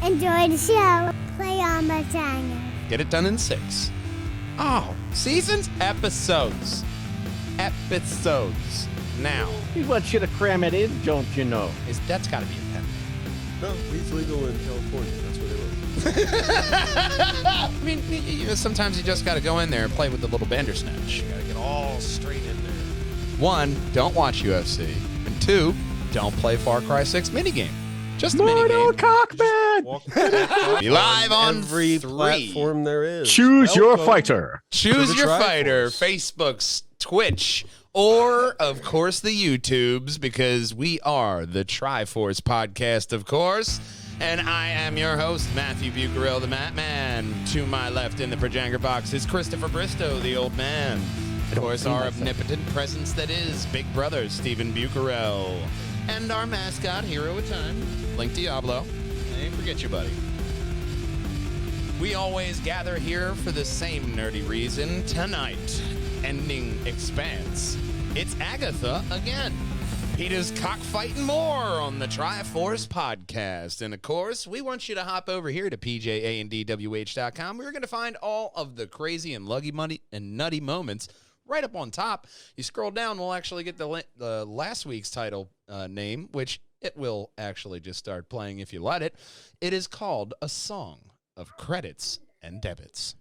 Enjoy the show. Play on Perjangers. Get it done in 6. Oh, seasons? Episodes. Episodes. Now. He wants you to cram it in, don't you know? That's got to be a pen. No, weed's legal in California. That's where they work. I mean, sometimes you just got to go in there and play with the little Bandersnatch. You gotta get all straight in there. 1, don't watch UFC. And 2, don't play Far Cry 6 minigame. Just a Mortal minigame. Cockbat! Be live on every 3. platform there is. Choose your Welcome. fighter. Choose the your Triforce. fighter. Facebook's, Twitch, or, of course, the YouTubes, because we are the Triforce podcast, of course. And I am your host, Matthew Bucarell, the Mat Man. To my left in the Perjanger box is Christopher Bristow, the old man. Of course, our omnipotent presence that is Big Brother, Stephen Bucarell. And our mascot, hero of time, Link Diablo. I ain't forget you, buddy. We always gather here for the same nerdy reason. Tonight, ending Expanse, it's Agatha again. Peter's cockfighting more on the Triforce podcast. And of course, we want you to hop over here to pjandwh.com. We're going to find all of the crazy and nutty moments right up on top. You scroll down, we'll actually get the last week's title name, which it will actually just start playing if you let it. It is called A Song of Credits and Debits.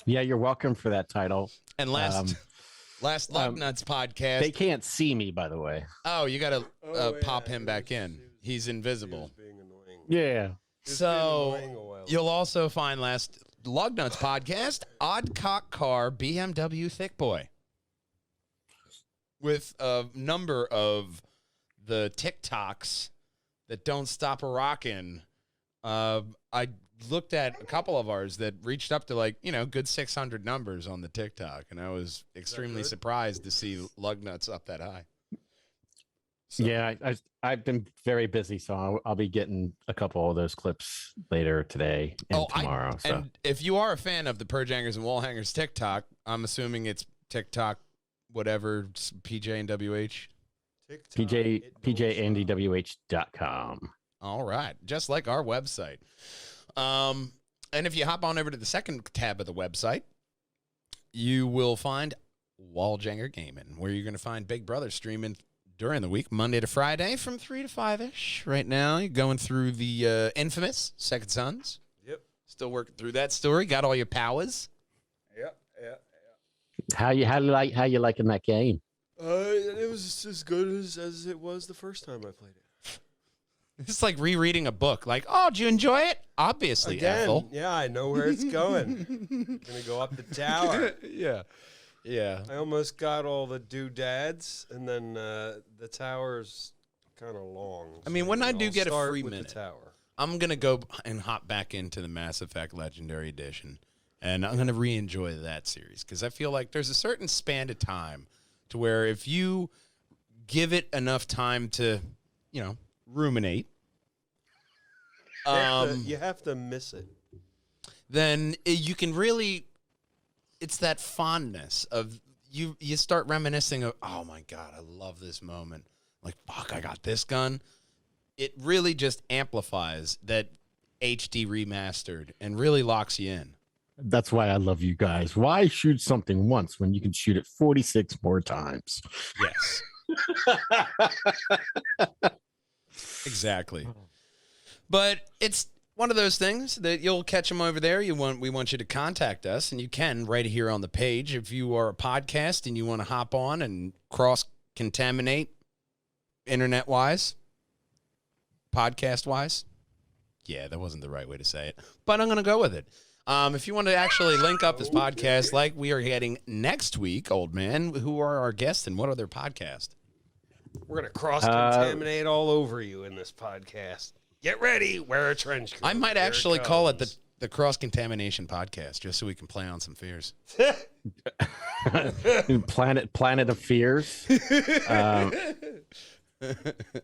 Yeah, you're welcome for that title. And last Lug Nuts podcast. They can't see me, by the way. Oh, you got to pop him back in. He's invisible. Being annoying. Yeah. So you'll also find last Lug Nuts podcast, Odd Cock Car BMW Thick Boy. With a number of the TikToks that don't stop a rockin'. I looked at a couple of ours that reached up to good 600 numbers on the TikTok, and I was extremely surprised to see Lug Nuts up that high. So. Yeah, I've been very busy, so I'll be getting a couple of those clips later today and tomorrow. And if you are a fan of the Perjangers and Wallhangers TikTok, I'm assuming it's TikTok, whatever, PJ and WH. PJandwh.com. All right, just like our website. And if you hop on over to the second tab of the website, you will find Wallhanger Gaming, where you're going to find Big Brother streaming during the week, Monday to Friday from 3 to 5-ish. Right now, you're going through the infamous Second Sons. Yep. Still working through that story. Got all your powers. Yep. How you liking that game? It was as good as it was the first time I played it. It's like rereading a book. Like, oh, did you enjoy it? Obviously, Again, Ethel. yeah, I know where it's going. Gonna go up the tower. Yeah. I almost got all the doodads, and then the tower's kind of long. I mean, when I do get a free with minute, the tower. I'm going to go and hop back into the Mass Effect Legendary Edition, and I'm going to re-enjoy that series, because I feel like there's a certain span of time to where if you give it enough time to, ruminate, You have to miss it. then you can really, it's that fondness of, you start reminiscing of, oh my God, I love this moment. Like, fuck, I got this gun. It really just amplifies that HD remastered and really locks you in. That's why I love you guys. Why shoot something once when you can shoot it 46 more times? Yes. Exactly. But it's one of those things that you'll catch them over there. We want you to contact us, and you can right here on the page. If you are a podcast and you want to hop on and cross-contaminate internet-wise, podcast-wise. Yeah, that wasn't the right way to say it, but I'm going to go with it. If you want to actually link up this podcast like we are getting next week, old man, who are our guests and what are their podcast? We're going to cross-contaminate all over you in this podcast. Get ready. Wear a trench coat. I might actually call it the cross-contamination podcast, just so we can play on some fears. Planet of Fears.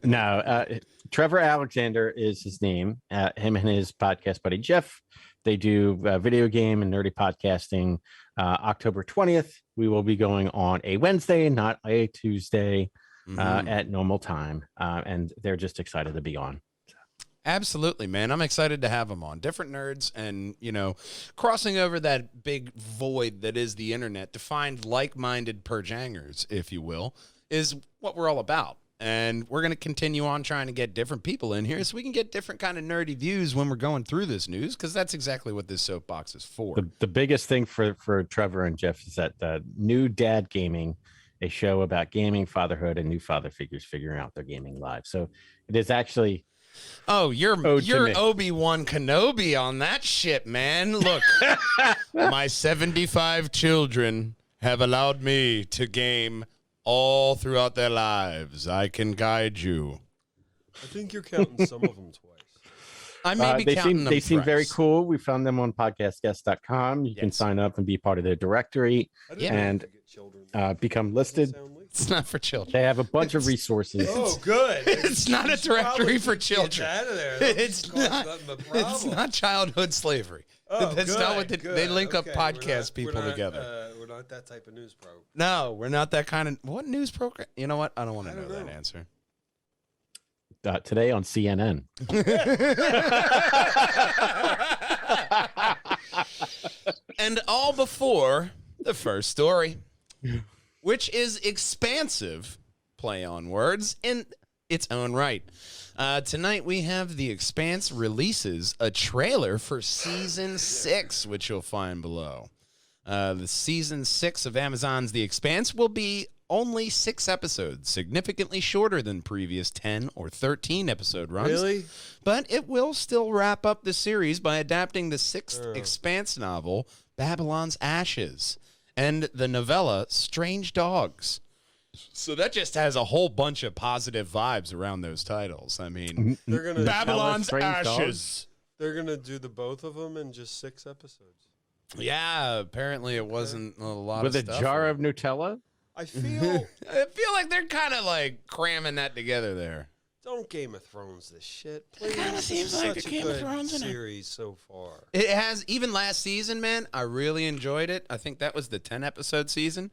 No, Trevor Alexander is his name. Him and his podcast buddy Jeff, they do video game and nerdy podcasting. October 20th, we will be going on a Wednesday, not a Tuesday, at normal time. And they're just excited to be on. Absolutely, man. I'm excited to have them on. Different nerds and, crossing over that big void that is the internet to find like-minded Perjangers, if you will, is what we're all about. And we're going to continue on trying to get different people in here so we can get different kind of nerdy views when we're going through this news, because that's exactly what this soapbox is for. The biggest thing for Trevor and Jeff is that New Dad Gaming, a show about gaming, fatherhood, and new father figures figuring out their gaming lives. So it is actually... Oh, you're Obi-Wan Kenobi on that shit, man. Look, my 75 children have allowed me to game all throughout their lives. I can guide you. I think you're counting some of them twice. I may be counting them They seem very thrice. cool. We found them on podcastguest.com. You can sign up and be part of their directory and become listed. It's not for children. They have a bunch of resources. Oh, good. It's not a directory for children. Get out of there. It's not childhood slavery. Oh, That's not what good. they link up Okay, podcast we're people not, together. We're not that type of news program. No, we're not that kind of. What news program? You know what? I don't want to I know don't that know. answer. Today on CNN. And all before the first story, which is expansive play on words in its own right. Tonight we have The Expanse releases a trailer for Season 6, which you'll find below. The Season 6 of Amazon's The Expanse will be only 6 episodes, significantly shorter than previous 10 or 13 episode runs. Really? But it will still wrap up the series by adapting the 6th Expanse novel, Babylon's Ashes, and the novella Strange Dogs. So that just has a whole bunch of positive vibes around those titles. I mean, They're gonna Babylon's Strange Dogs? Ashes. They're gonna do the both of them in just 6 episodes. Yeah, apparently it wasn't a lot With of a stuff. jar of Nutella? I feel I feel like they're kind of like cramming that together there. don't Game of Thrones this shit. Please. kinda seems like Such a Game of good Thrones in it. series so far. It has, even last season, man, I really enjoyed it. I think that was the 10 episode season.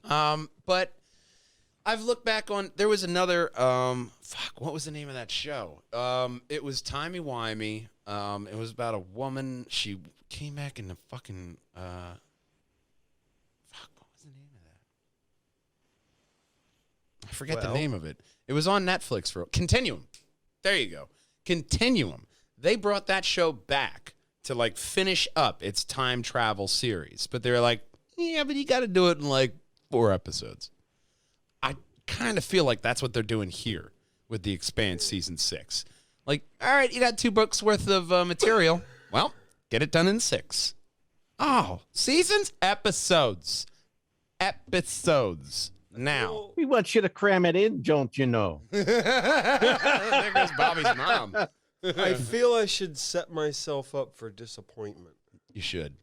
But I've looked back on, there was another, what was the name of that show? It was timey-wimey. It was about a woman. She came back in the fucking, what was the name of that? I forget the name of it. It was on Netflix for Continuum. There you go. Continuum. They brought that show back to like finish up its time travel series. But they were like, yeah, but you got to do it in like 4 episodes. I kind of feel like that's what they're doing here with The Expanse Season 6. Like, all right, you got 2 books worth of material. Well, get it done in 6. Oh, seasons? Episodes. Episodes. Now. We want you to cram it in, don't you know? There goes Bobby's mom. I feel I should set myself up for disappointment. You should.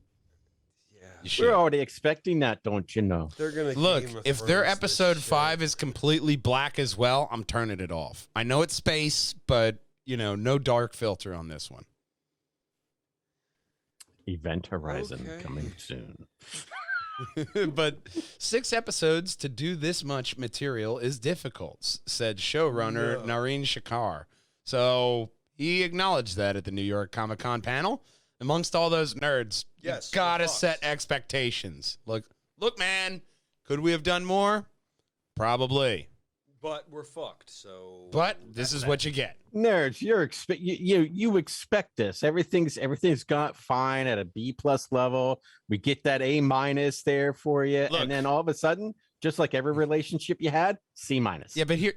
Yeah. You should. We're already expecting that, don't you know? They're gonna Look, Game of if their Thrones this episode shit. 5 is completely black as well, I'm turning it off. I know it's space, but, no dark filter on this one. Event Horizon Okay. coming soon. But 6 episodes to do this much material is difficult, said showrunner Nareen Shakar. So he acknowledged that at the New York Comic-Con panel. Amongst all those nerds, Yes, you gotta of course. set expectations. Look, man, could we have done more? Probably. But we're fucked. So. But this is what you get. Nerds, you expect this. Everything's got fine at a B+ level. We get that A- there for you, Look. and then all of a sudden, just like every relationship you had, C-. Yeah, but here's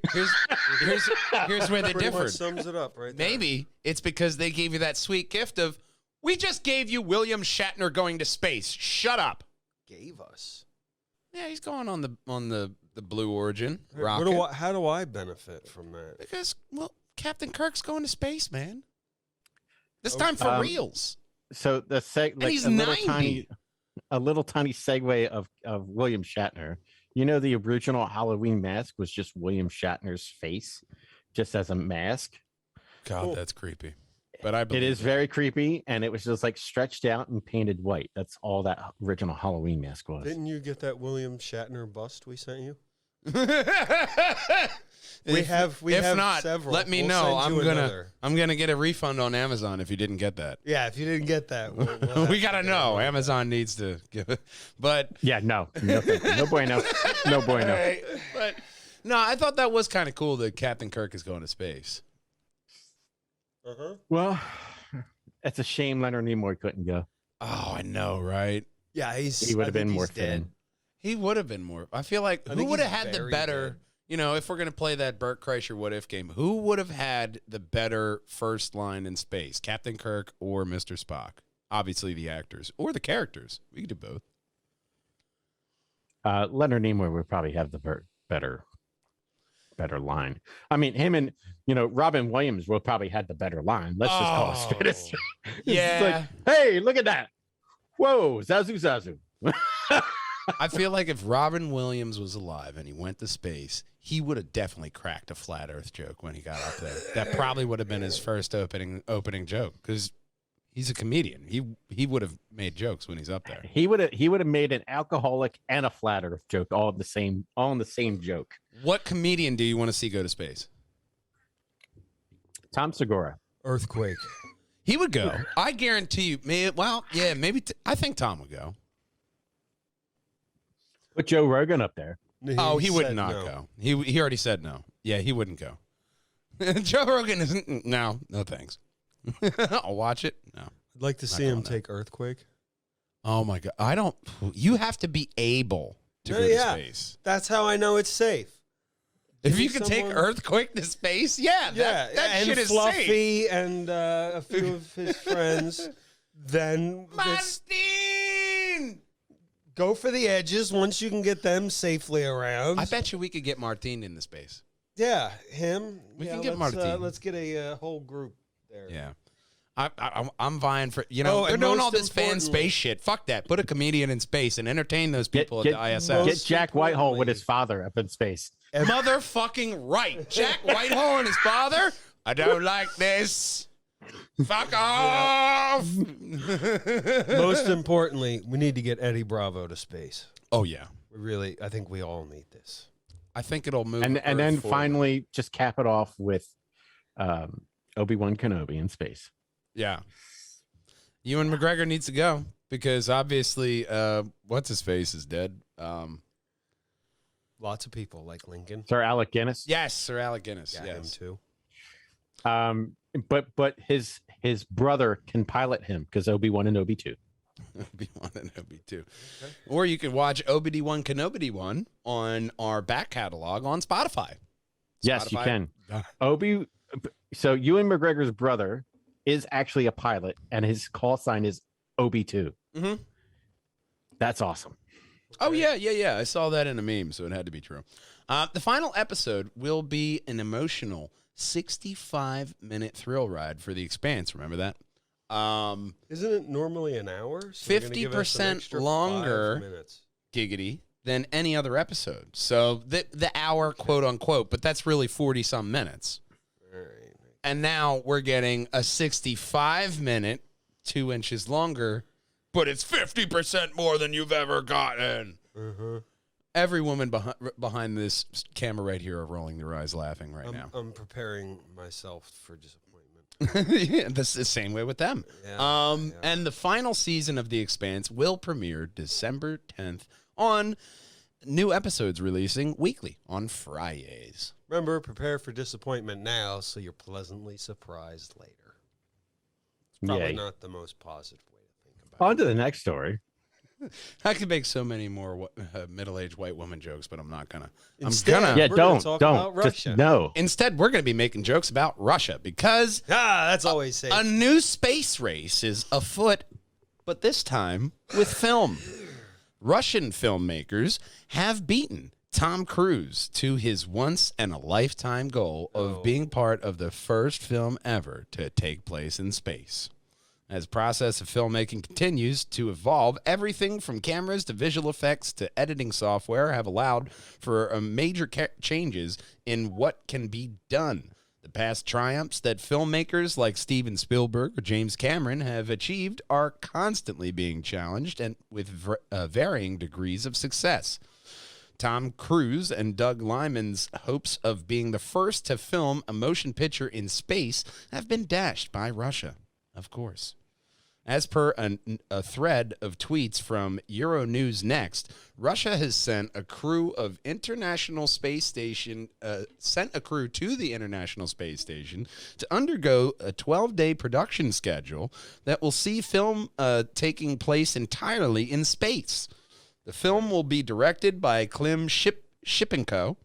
where they Pretty much differed. sums it up right there. Maybe it's because they gave you that sweet gift of, we just gave you William Shatner going to space. Shut up. Gave us. Yeah, he's going on the Blue Origin What rocket. how do I benefit from that? Because, well, Captain Kirk's going to space, man. This time for reals. So the he's a little 90. tiny segue of William Shatner. You know, the original Halloween mask was just William Shatner's face, just as a mask. God, that's creepy. But I It believe is very creepy, and it was just like stretched out and painted white. That's all that original Halloween mask was. Didn't you get that William Shatner bust we sent you? We have if not, several. let me We'll know. send you another. I'm gonna get a refund on Amazon if you didn't get that. Yeah, if you didn't get that, we'll We have gotta to know. get it. Amazon needs to give it. But Yeah, no bueno, no bueno. Right. But no, I thought that was kind of cool that Captain Kirk is going to space. Uh-huh. Well, it's a shame Leonard Nimoy couldn't go. Oh, I know, right? Yeah, He would have been more fitting. He would have been more. I feel like I who think would have he's had the very better, good. you know, if we're going to play that Burt Kreischer what if game, who would have had the better first line in space, Captain Kirk or Mr. Spock? Obviously the actors or the characters. We could do both. Leonard Nimoy would probably have the better line. I mean, him and Robin Williams will probably had the better line. Let's just call it straight. It's Yeah. like, hey, look at that! Whoa, Zazu Zazu. I feel like if Robin Williams was alive and he went to space, he would have definitely cracked a flat Earth joke when he got up there. That probably would have been his first opening joke because he's a comedian. He would have made jokes when he's up there. He would have made an alcoholic and a flat Earth joke all in the same joke. What comedian do you want to see go to space? Tom Segura. Earthquake. He would go. I guarantee you. Maybe. I think Tom would go. Put Joe Rogan up there. He would said not no. go. He already said no. Yeah, he wouldn't go. Joe Rogan isn't. No thanks. I'll watch it. No. I'd like to see him take Earthquake. Oh my God. I don't. You have to be able to go to space. That's how I know it's safe. If Give you me can take someone- Earthquake to space, that and shit is Fluffy safe. and a few of his friends, then it's- Martin! go for the edges once you can get them safely around. I bet you we could get Martin into space. Yeah, him. We Yeah, can get let's, Martin. Let's get a whole group there. Yeah. I'm vying for, they're and doing all most this fan importantly- space shit. Fuck that. Put a comedian in space and entertain those people Get at the ISS. most- Jack Whitehall with importantly- his father up in space. Motherfucking right. Jack Whitehall and his father. I don't like this. Fuck off. Most importantly, we need to get Eddie Bravo to space. Oh, yeah. I think we all need this. I think it'll move. And Earth then forward. finally just cap it off with Obi-Wan Kenobi in space. Yeah. Ewan McGregor needs to go because obviously, what's his face is dead. Lots of people like Lincoln. Sir Alec Guinness. Yes, Sir Alec Guinness. Yeah, him Yes. too. But his brother can pilot him because Obi-Wan and Obi-2. Obi-Wan and Obi-2. Okay. Or you can watch Obi-Wan Kenobi 1 on our back catalog on Spotify. Yes, you Spotify. can. So Ewan McGregor's brother is actually a pilot, and his call sign is Obi-2. Mm-hmm. That's awesome. Oh, yeah. I saw that in a meme, so it had to be true. The final episode will be an emotional 65-minute thrill ride for The Expanse. Remember that? Isn't it normally an hour? So they're gonna give us an 50% extra longer. 5 minutes. Giggity than any other episode. So the hour, quote unquote, but that's really 40-some minutes. All right. And now we're getting a 65-minute, 2 inches longer, but it's 50% more than you've ever gotten. Uh-huh. Every woman behind this camera right here are rolling their eyes laughing right now. I'm preparing myself for disappointment. Yeah, that's the same way with them. Yeah, And the final season of The Expanse will premiere December 10th on new episodes releasing weekly on Fridays. Remember, prepare for disappointment now so you're pleasantly surprised later. It's probably Yay. not the most positive way to think about On to the next story. I could make so many more middle-aged white woman jokes, but I'm not gonna. Instead- I'm gonna. Yeah, we're gonna talk about Don't. Just Russia. no. Instead, we're gonna be making jokes about Russia because that's always safe. a new space race is afoot, but this time with film. Russian filmmakers have beaten Tom Cruise to his once-in-a-lifetime goal of being part of the first film ever to take place in space. As the process of filmmaking continues to evolve, everything from cameras to visual effects to editing software have allowed for major changes in what can be done. The past triumphs that filmmakers like Steven Spielberg or James Cameron have achieved are constantly being challenged and with varying degrees of success. Tom Cruise and Doug Liman's hopes of being the first to film a motion picture in space have been dashed by Russia, of course. As per a thread of tweets from Euronews Next, Russia has sent a crew to the International Space Station to undergo a 12-day production schedule that will see film taking place entirely in space. The film will be directed by Klim Shippenko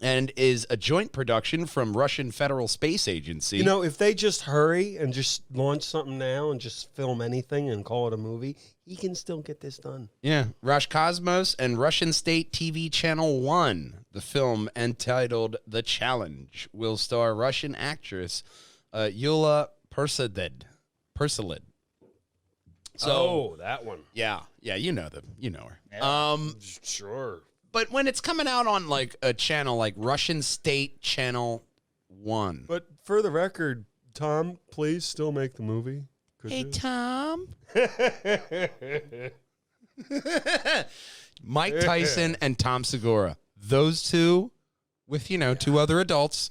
and is a joint production from Russian Federal Space Agency. You know, if they just hurry and just launch something now and just film anything and call it a movie, he can still get this done. Yeah. Roscosmos and Russian State TV Channel 1. The film, entitled The Challenge, will star Russian actress Yulia Persilid. So, that one. yeah, you know her. Yeah, sure. But when it's coming out on like a channel like Russian State Channel 1. But for the record, Tom, please still make the movie. Hey, Tom. Mike Tyson and Tom Segura. Those two with, two other adults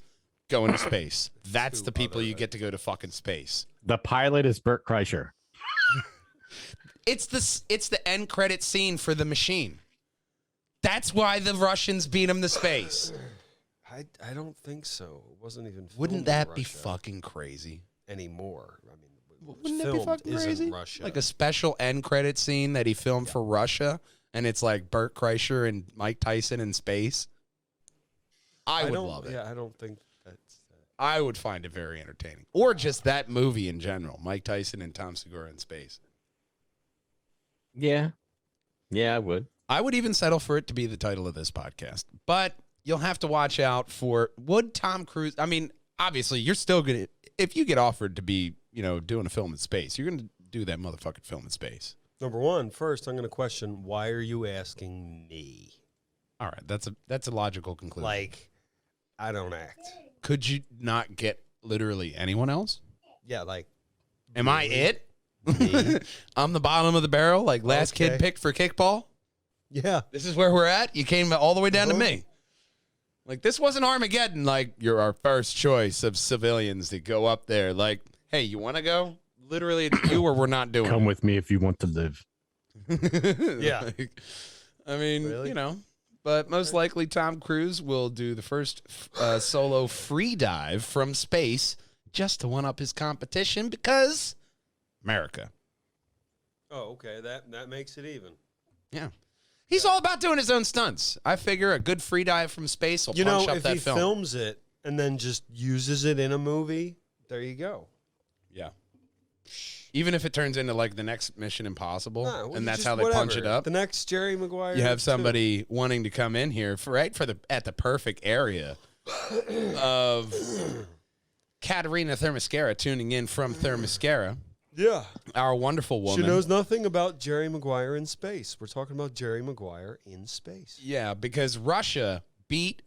going to space. That's the people you get to go to fucking space. The pilot is Bert Kreischer. It's the end credit scene for The Machine. That's why the Russians beat him to space. I don't think so. It wasn't even. Wouldn't that be fucking crazy? Anymore? I mean, wouldn't that be fucking crazy? Russia. Like a special end credit scene that he filmed for Russia, and it's like Bert Kreischer and Mike Tyson in space. I would love it. Yeah, I don't think that's. I would find it very entertaining, or just that movie in general, Mike Tyson and Tom Segura in space. Yeah, I would. I would even settle for it to be the title of this podcast, but you'll have to watch out for would Tom Cruise. I mean, obviously, you're still going to, if you get offered to be, doing a film in space, you're going to do that motherfucking film in space. Number one, first, I'm going to question, why are you asking me? All right. That's a logical conclusion. Like, I don't act. Could you not get literally anyone else? Yeah, like. Am I it? Me? I'm the bottom of the barrel, like last kid picked for kickball. Yeah. This is where we're at. You came all the way down to me. Like, this wasn't Armageddon. Like, you're our first choice of civilians to go up there. Like, hey, you want to go? Literally, it's you or we're not doing Come it. with me if you want to live. Yeah. Like, I mean, Really? But most likely Tom Cruise will do the first solo free dive from space just to one-up his competition because America. Oh, okay. That makes it even. Yeah. He's all about doing his own stunts. I figure a good free dive from space will punch up if that he film. films it and then just uses it in a movie, there you go. Yeah. Even if it turns into like the next Mission Impossible, Nah, well, and that's just how they punch it up. The next Jerry Maguire. You have 2. somebody wanting to come in here at the perfect area of Katerina Thermoscara tuning in from Thermoscara. Yeah. Our wonderful woman. She knows nothing about Jerry Maguire in space. We're talking about Jerry Maguire in space. Yeah, because Russia beat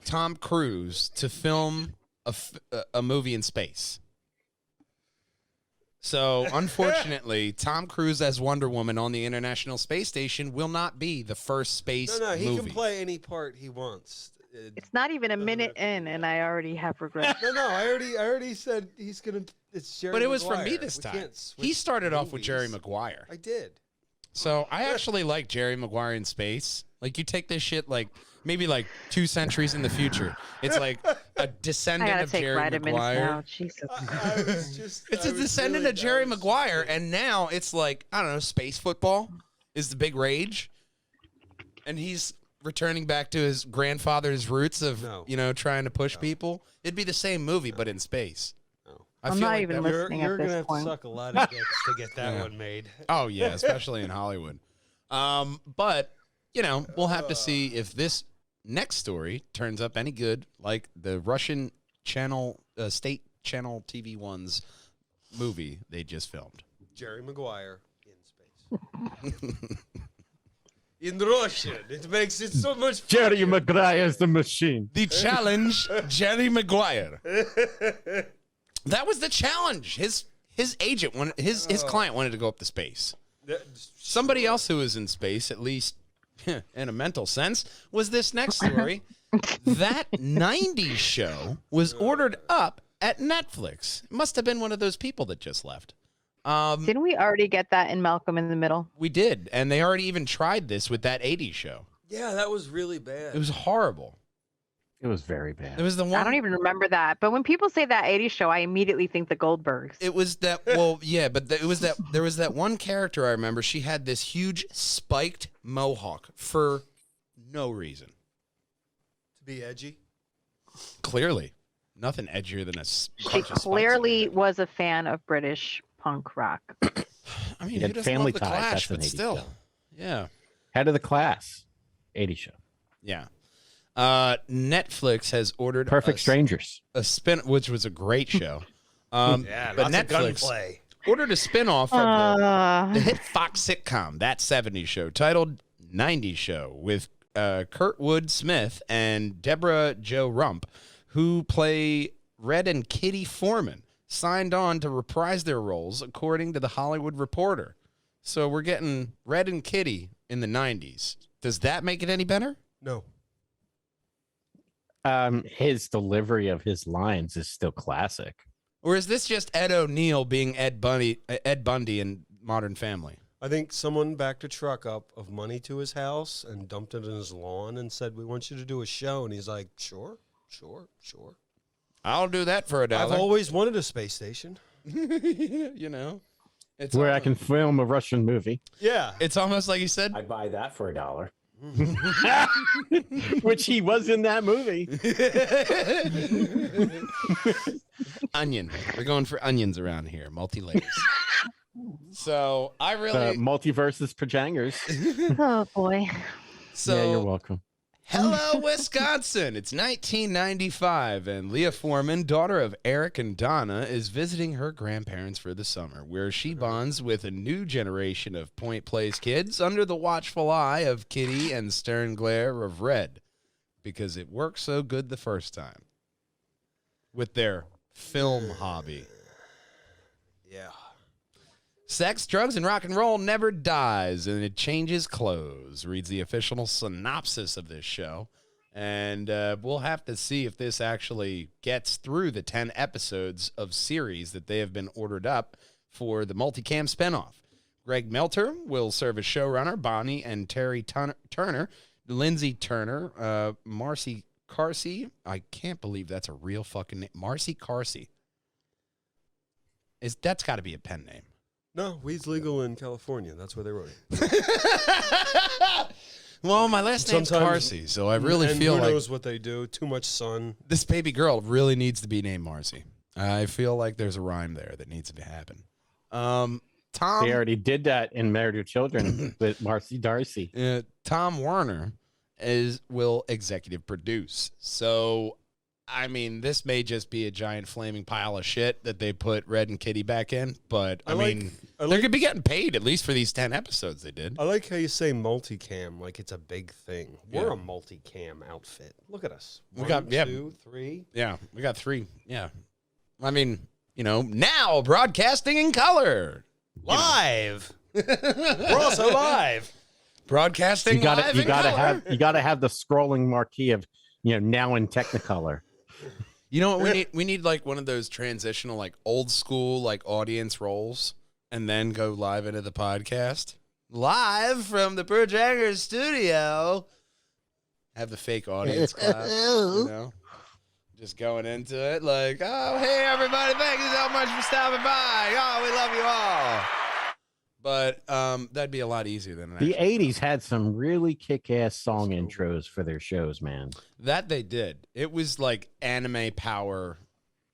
Tom Cruise to film a movie in space. So, unfortunately, Tom Cruise as Wonder Woman on the International Space Station will not be the first space No, he movie. can play any part he wants. It's not even a minute in, and I already have regret. No, I already said he's gonna. It's Jerry. But it was Maguire. from me this We time. can't switch He started off with movies. Jerry Maguire. I did. So I actually like Jerry Maguire in space. Like, you take this shit like maybe like 2 centuries in the future. It's like a I descendant gotta of take Jerry vitamins Maguire. now. Jesus. I was just. It's I a was descendant really- of Jerry I was- Maguire, and now it's like, I don't know, space football is the big rage. And he's returning back to his grandfather's roots of, No. trying to push people. It'd be the same movie, but in space. No. I I'm feel not like even that- listening. You're at gonna this have point. to suck a lot of dicks to get that Yeah. one made. Oh, yeah, especially in Hollywood. But, we'll have to see if this next story turns up any good, like the Russian channel, state channel TV One's movie they just filmed. Jerry Maguire in space. In Russian, it makes it so much. Jerry funnier. Maguire is the machine. The challenge, Jerry Maguire. That was the challenge. His agent wanted, his client wanted to go up to space. That- Somebody else who was in space, at least in a mental sense, was this next story. That 90s show was ordered up at Netflix. It must have been one of those people that just left. Didn't we already get that in Malcolm in the Middle? We did, and they already even tried this with that 80s show. Yeah, that was really bad. It was horrible. It was very bad. It was the one. I don't even remember that. But when people say that 80s show, I immediately think the Goldbergs. It was that. Well, yeah, but it was that. There was that one character I remember. She had this huge spiked mohawk for no reason. To be edgy. Clearly, nothing edgier than a. She clearly was a fan of British punk rock. I mean, You who had doesn't Family love the Ties, Clash? that's an But 80s still, show. yeah, Head of the Class, 80 show. yeah. Netflix has ordered Perfect Strangers. a spin, which was a great show. Yeah, but lots of Netflix gunplay. ordered a spin-off of the hit Fox sitcom, That 70s Show, titled 90s Show, with Kurtwood Smith and Deborah Jo Rump, who play Red and Kitty Foreman, signed on to reprise their roles, according to The Hollywood Reporter. So we're getting Red and Kitty in the 90s. Does that make it any better? No. His delivery of his lines is still classic. Or is this just Ed O'Neill being Ed Bundy in Modern Family? I think someone backed a truck up of money to his house and dumped it in his lawn and said, "We want you to do a show." And he's like, "Sure. I'll do that for $1. I've always wanted a space station." You know, it's Where I almost, can film a Russian movie. Yeah. it's almost like you said. I'd buy that for $1. Which he was in that movie. Onion. We're going for onions around here, multi-layers. So I really. Multiverses Perjangers. Oh, boy. So Yeah, you're welcome. hello, Wisconsin. It's 1995, and Leah Foreman, daughter of Eric and Donna, is visiting her grandparents for the summer, where she bonds with a new generation of Point Place kids under the watchful eye of Kitty and stern glare of Red, because it worked so good the first time with their film hobby. Yeah. Sex, drugs, and rock and roll never dies, and it changes clothes, reads the official synopsis of this show. And we'll have to see if this actually gets through the 10 episodes of series that they have been ordered up for the multicam spinoff. Greg Melter will serve as showrunner, Bonnie and Terry Turner, Lindsay Turner, Marcy Carsey. I can't believe that's a real fucking name. Marcy Carsey. That's got to be a pen name. No, weed's legal in California. That's where they wrote it. Well, my last name's Sometimes- Carsey, so I really and feel who like knows what they do. Too much sun. this baby girl really needs to be named Marcy. I feel like there's a rhyme there that needs to happen. Tom They already did that in Married with Children with Marcy Darcy. Tom Warner will executive produce. So, I mean, this may just be a giant flaming pile of shit that they put Red and Kitty back in, but I mean, they're going to be getting paid at least for these 10 episodes they did. I like how you say multicam like it's a big thing. Yeah. We're a multicam outfit. Look at us. We got- yeah. 2, 3. Yeah, we got 3. Yeah. I mean, now broadcasting in color. Live. We're also live. Broadcasting You gotta live in color. have the scrolling marquee of now in Technicolor. You know what we need? We need like one of those transitional, like old school, like audience roles, and then go live into the podcast. Live from the Perjangers studio. Have the fake audience clap, just going into it like, oh, hey, everybody, thank you so much for stopping by. Oh, we love you all. But that'd be a lot easier than The actually- 80s had some really kick-ass song intros for their shows, man. That they did. It was like anime power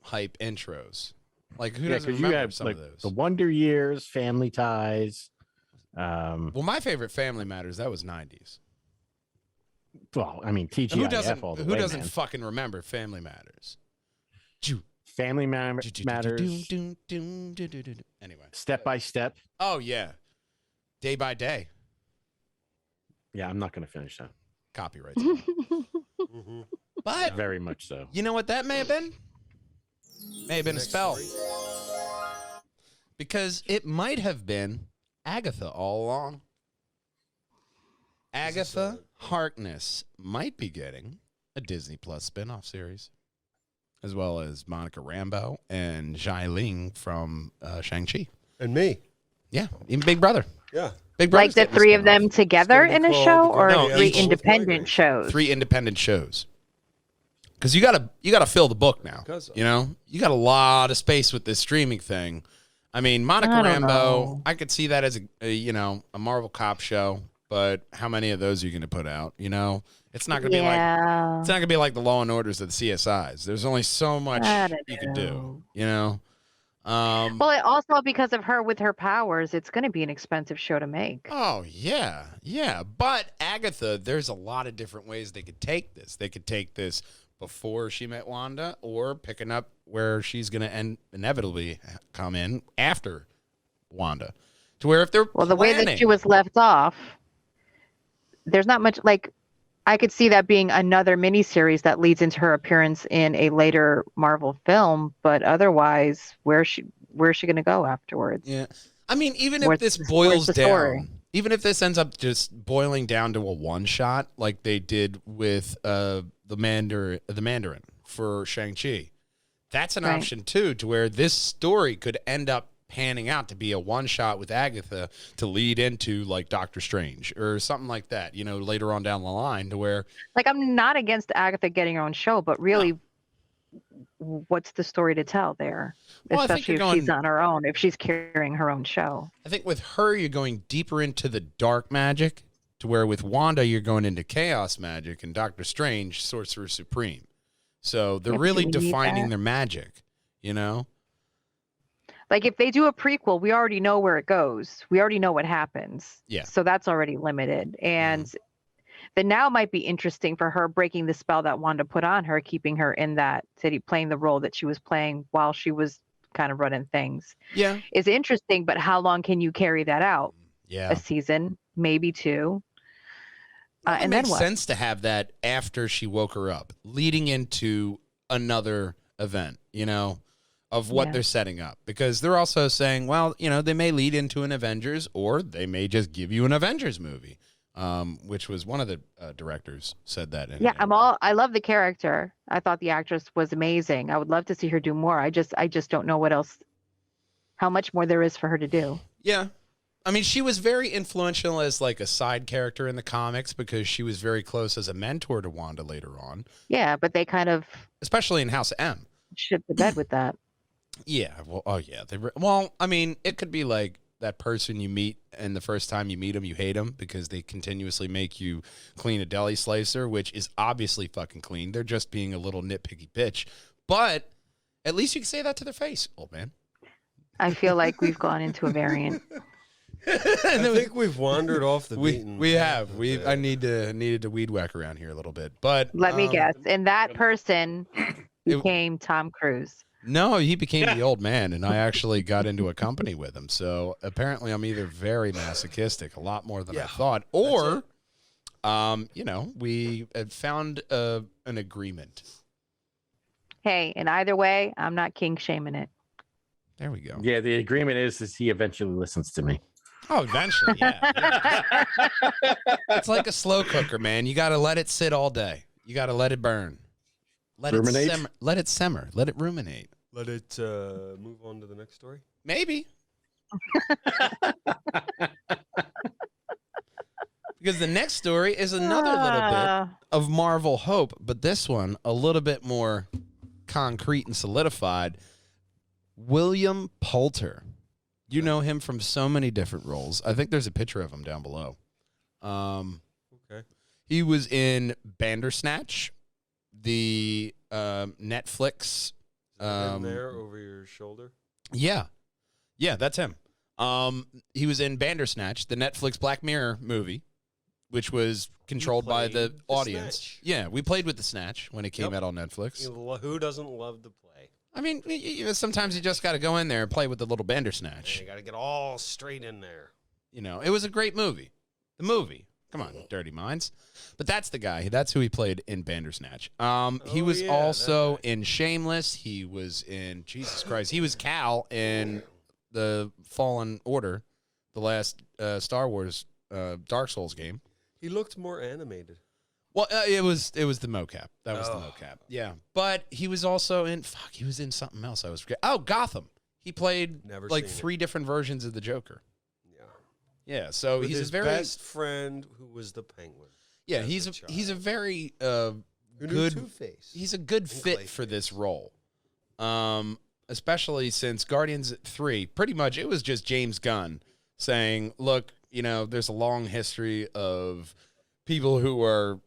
hype intros. Like who doesn't 'cause remember some of those? The Wonder Years, Family Ties. Well, my favorite Family Matters, that was 90s. Well, I mean, Who TGIF all the who way, doesn't man. fucking remember Family Matters? Family Matters. Anyway. Step by Step. Oh yeah. Day by Day. Yeah, I'm not going to finish that. Copyright. Mm-hmm. But Very much so. you know what that may have been? May have been a spell. Because it might have been Agatha all along. Agatha Harkness might be getting a Disney Plus spinoff series, as well as Monica Rambeau and Zhai Ling from Shang-Chi. And me. Yeah, even Big Brother. Yeah. Big Like Brother's the getting a three of spinoff. them together It's gonna in be a called show, the or No, three each- independent shows? 3 independent shows. Because you gotta fill the book now. You know, you got a lot of space with this streaming thing. I mean, Monica I don't Rambeau, know. I could see that as a Marvel cop show, but how many of those are you going to put out? You know, it's not going to be like it's not going to be like the Law and Orders of the CSIs. There's only so much I don't you can do. know. You know. Well, it also because of her with her powers, it's going to be an expensive show to make. Oh yeah. But Agatha, there's a lot of different ways they could take this. They could take this before she met Wanda, or picking up where she's going to inevitably come in after Wanda. To where if they're Well, the way that planning- she was left off, there's not much like I could see that being another miniseries that leads into her appearance in a later Marvel film, but otherwise, where's she going to go afterwards? Yeah. I mean, even if Where's this the- boils where's the story? down, even if this ends up just boiling down to a one shot like they did with the Mandarin for Shang-Chi, that's an Right. option too, to where this story could end up panning out to be a one shot with Agatha to lead into like Doctor Strange or something like that, you know, later on down the line, to where Like, I'm not against Agatha getting her own show, but really, what's the story to tell there? Well, I think Especially if you're she's going- on her own, if she's carrying her own show. I think with her, you're going deeper into the dark magic, to where with Wanda, you're going into chaos magic, and Doctor Strange, Sorcerer Supreme. So they're Yeah, but really do we need defining that? their magic, you know? Like, if they do a prequel, we already know where it goes. We already know what happens. Yeah. So that's already limited. And the now might be interesting for her breaking the spell that Wanda put on her, keeping her in that city, playing the role that she was playing while she was kind of running things. Yeah. Is interesting, but how long can you carry that out? Yeah. A season, maybe two. It And makes then what? sense to have that after she woke her up, leading into another event, you know, of what Yeah. they're setting up. Because they're also saying, well, you know, they may lead into an Avengers, or they may just give you an Avengers movie, which was one of the directors said that. Yeah, I love the character. I thought the actress was amazing. I would love to see her do more. I just don't know what else, how much more there is for her to do. Yeah. I mean, she was very influential as like a side character in the comics, because she was very close as a mentor to Wanda later on, Yeah, but they kind of especially in House of M. shit the bed with that. Yeah. Well, oh yeah. Well, I mean, it could be like that person you meet, and the first time you meet them, you hate them because they continuously make you clean a deli slicer, which is obviously fucking clean. They're just being a little nitpicky bitch. But at least you can say that to their face, old man. I feel like we've gone into a variant. I think we've wandered off the We beaten. have. path a We bit. I needed to weed whack around here a little bit. But Let me guess. And that person became Tom Cruise. No, he became the old man, and I actually got into a company with him. So apparently, I'm either very masochistic, a lot more than I Yeah, thought, or, you know, we had found an agreement. Hey, and either way, I'm not king shaming it. There we go. Yeah, the agreement is he eventually listens to me. Oh, eventually, yeah. It's like a slow cooker, man. You got to let it sit all day. You got to let it burn. Let Ruminate? it simmer. Let it simmer. Let it ruminate. Let it move on to the next story. Maybe. Because the next story is another little bit of Marvel hope, but this one a little bit more concrete and solidified. William Poulter. You know him from so many different roles. I think there's a picture of him down below. Okay. He was in Bandersnatch, the Netflix. In there over your shoulder. Yeah, that's him. He was in Bandersnatch, the Netflix Black Mirror movie, which was controlled by the played the audience. Snatch. Yeah, we played with the Snatch when it came Yep. out on Netflix. Who doesn't love to play? I mean, you know, sometimes you just got to go in there and play with the little Bandersnatch. You got to get all straight in there. You know, it was a great movie. The movie. Come on, Dirty Minds. But that's the guy. That's who he played in Bandersnatch. He was yeah, also that guy. in Shameless. He was in, Jesus Christ, he was Cal in the Fallen Order, the last Star Wars Dark Souls game. He looked more animated. Well, it was the mocap. That was the Oh. mocap. Yeah, but he was also in. He was in something else. I was forgetting. Oh, Gotham. He played Never like seen it. 3 different versions of the Joker. Yeah. Yeah, so With he's his a very best friend who was the Penguin. yeah. as He's a he's a child. very Who knew good. Two-Face? He's a good And fit for this Clayface. role. Especially since Guardians 3, pretty much it was just James Gunn saying, look, there's a long history of people who are,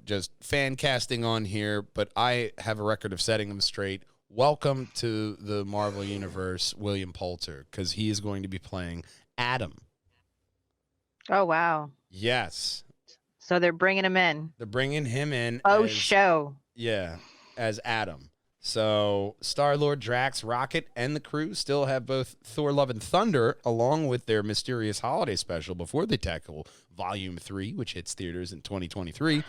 just fan casting on here, but I have a record of setting them straight. Welcome to the Marvel Universe, William Poulter, because he is going to be playing Adam. Oh wow. Yes. So they're bringing him in. They're bringing him in. Oh, as- show. Yeah, as Adam. So Star-Lord, Drax, Rocket, and the crew still have both Thor Love and Thunder along with their mysterious holiday special before they tackle Volume 3, which hits theaters in 2023.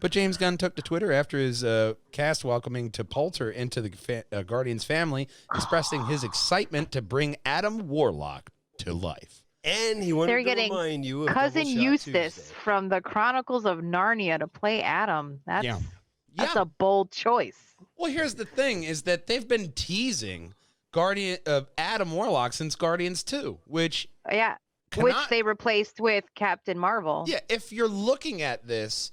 But James Gunn took to Twitter after his cast welcoming to Poulter into the Guardians family, expressing his excitement to bring Adam Warlock to life. And he wanted They're to getting remind you of Cousin Double Shot Eustace Tuesday. from the Chronicles of Narnia to play Adam. That's Yeah. a bold choice. Well, here's the thing: is that they've been teasing Adam Warlock since Guardians 2, which Yeah. Which they replaced with Captain Marvel. yeah, if you're looking at this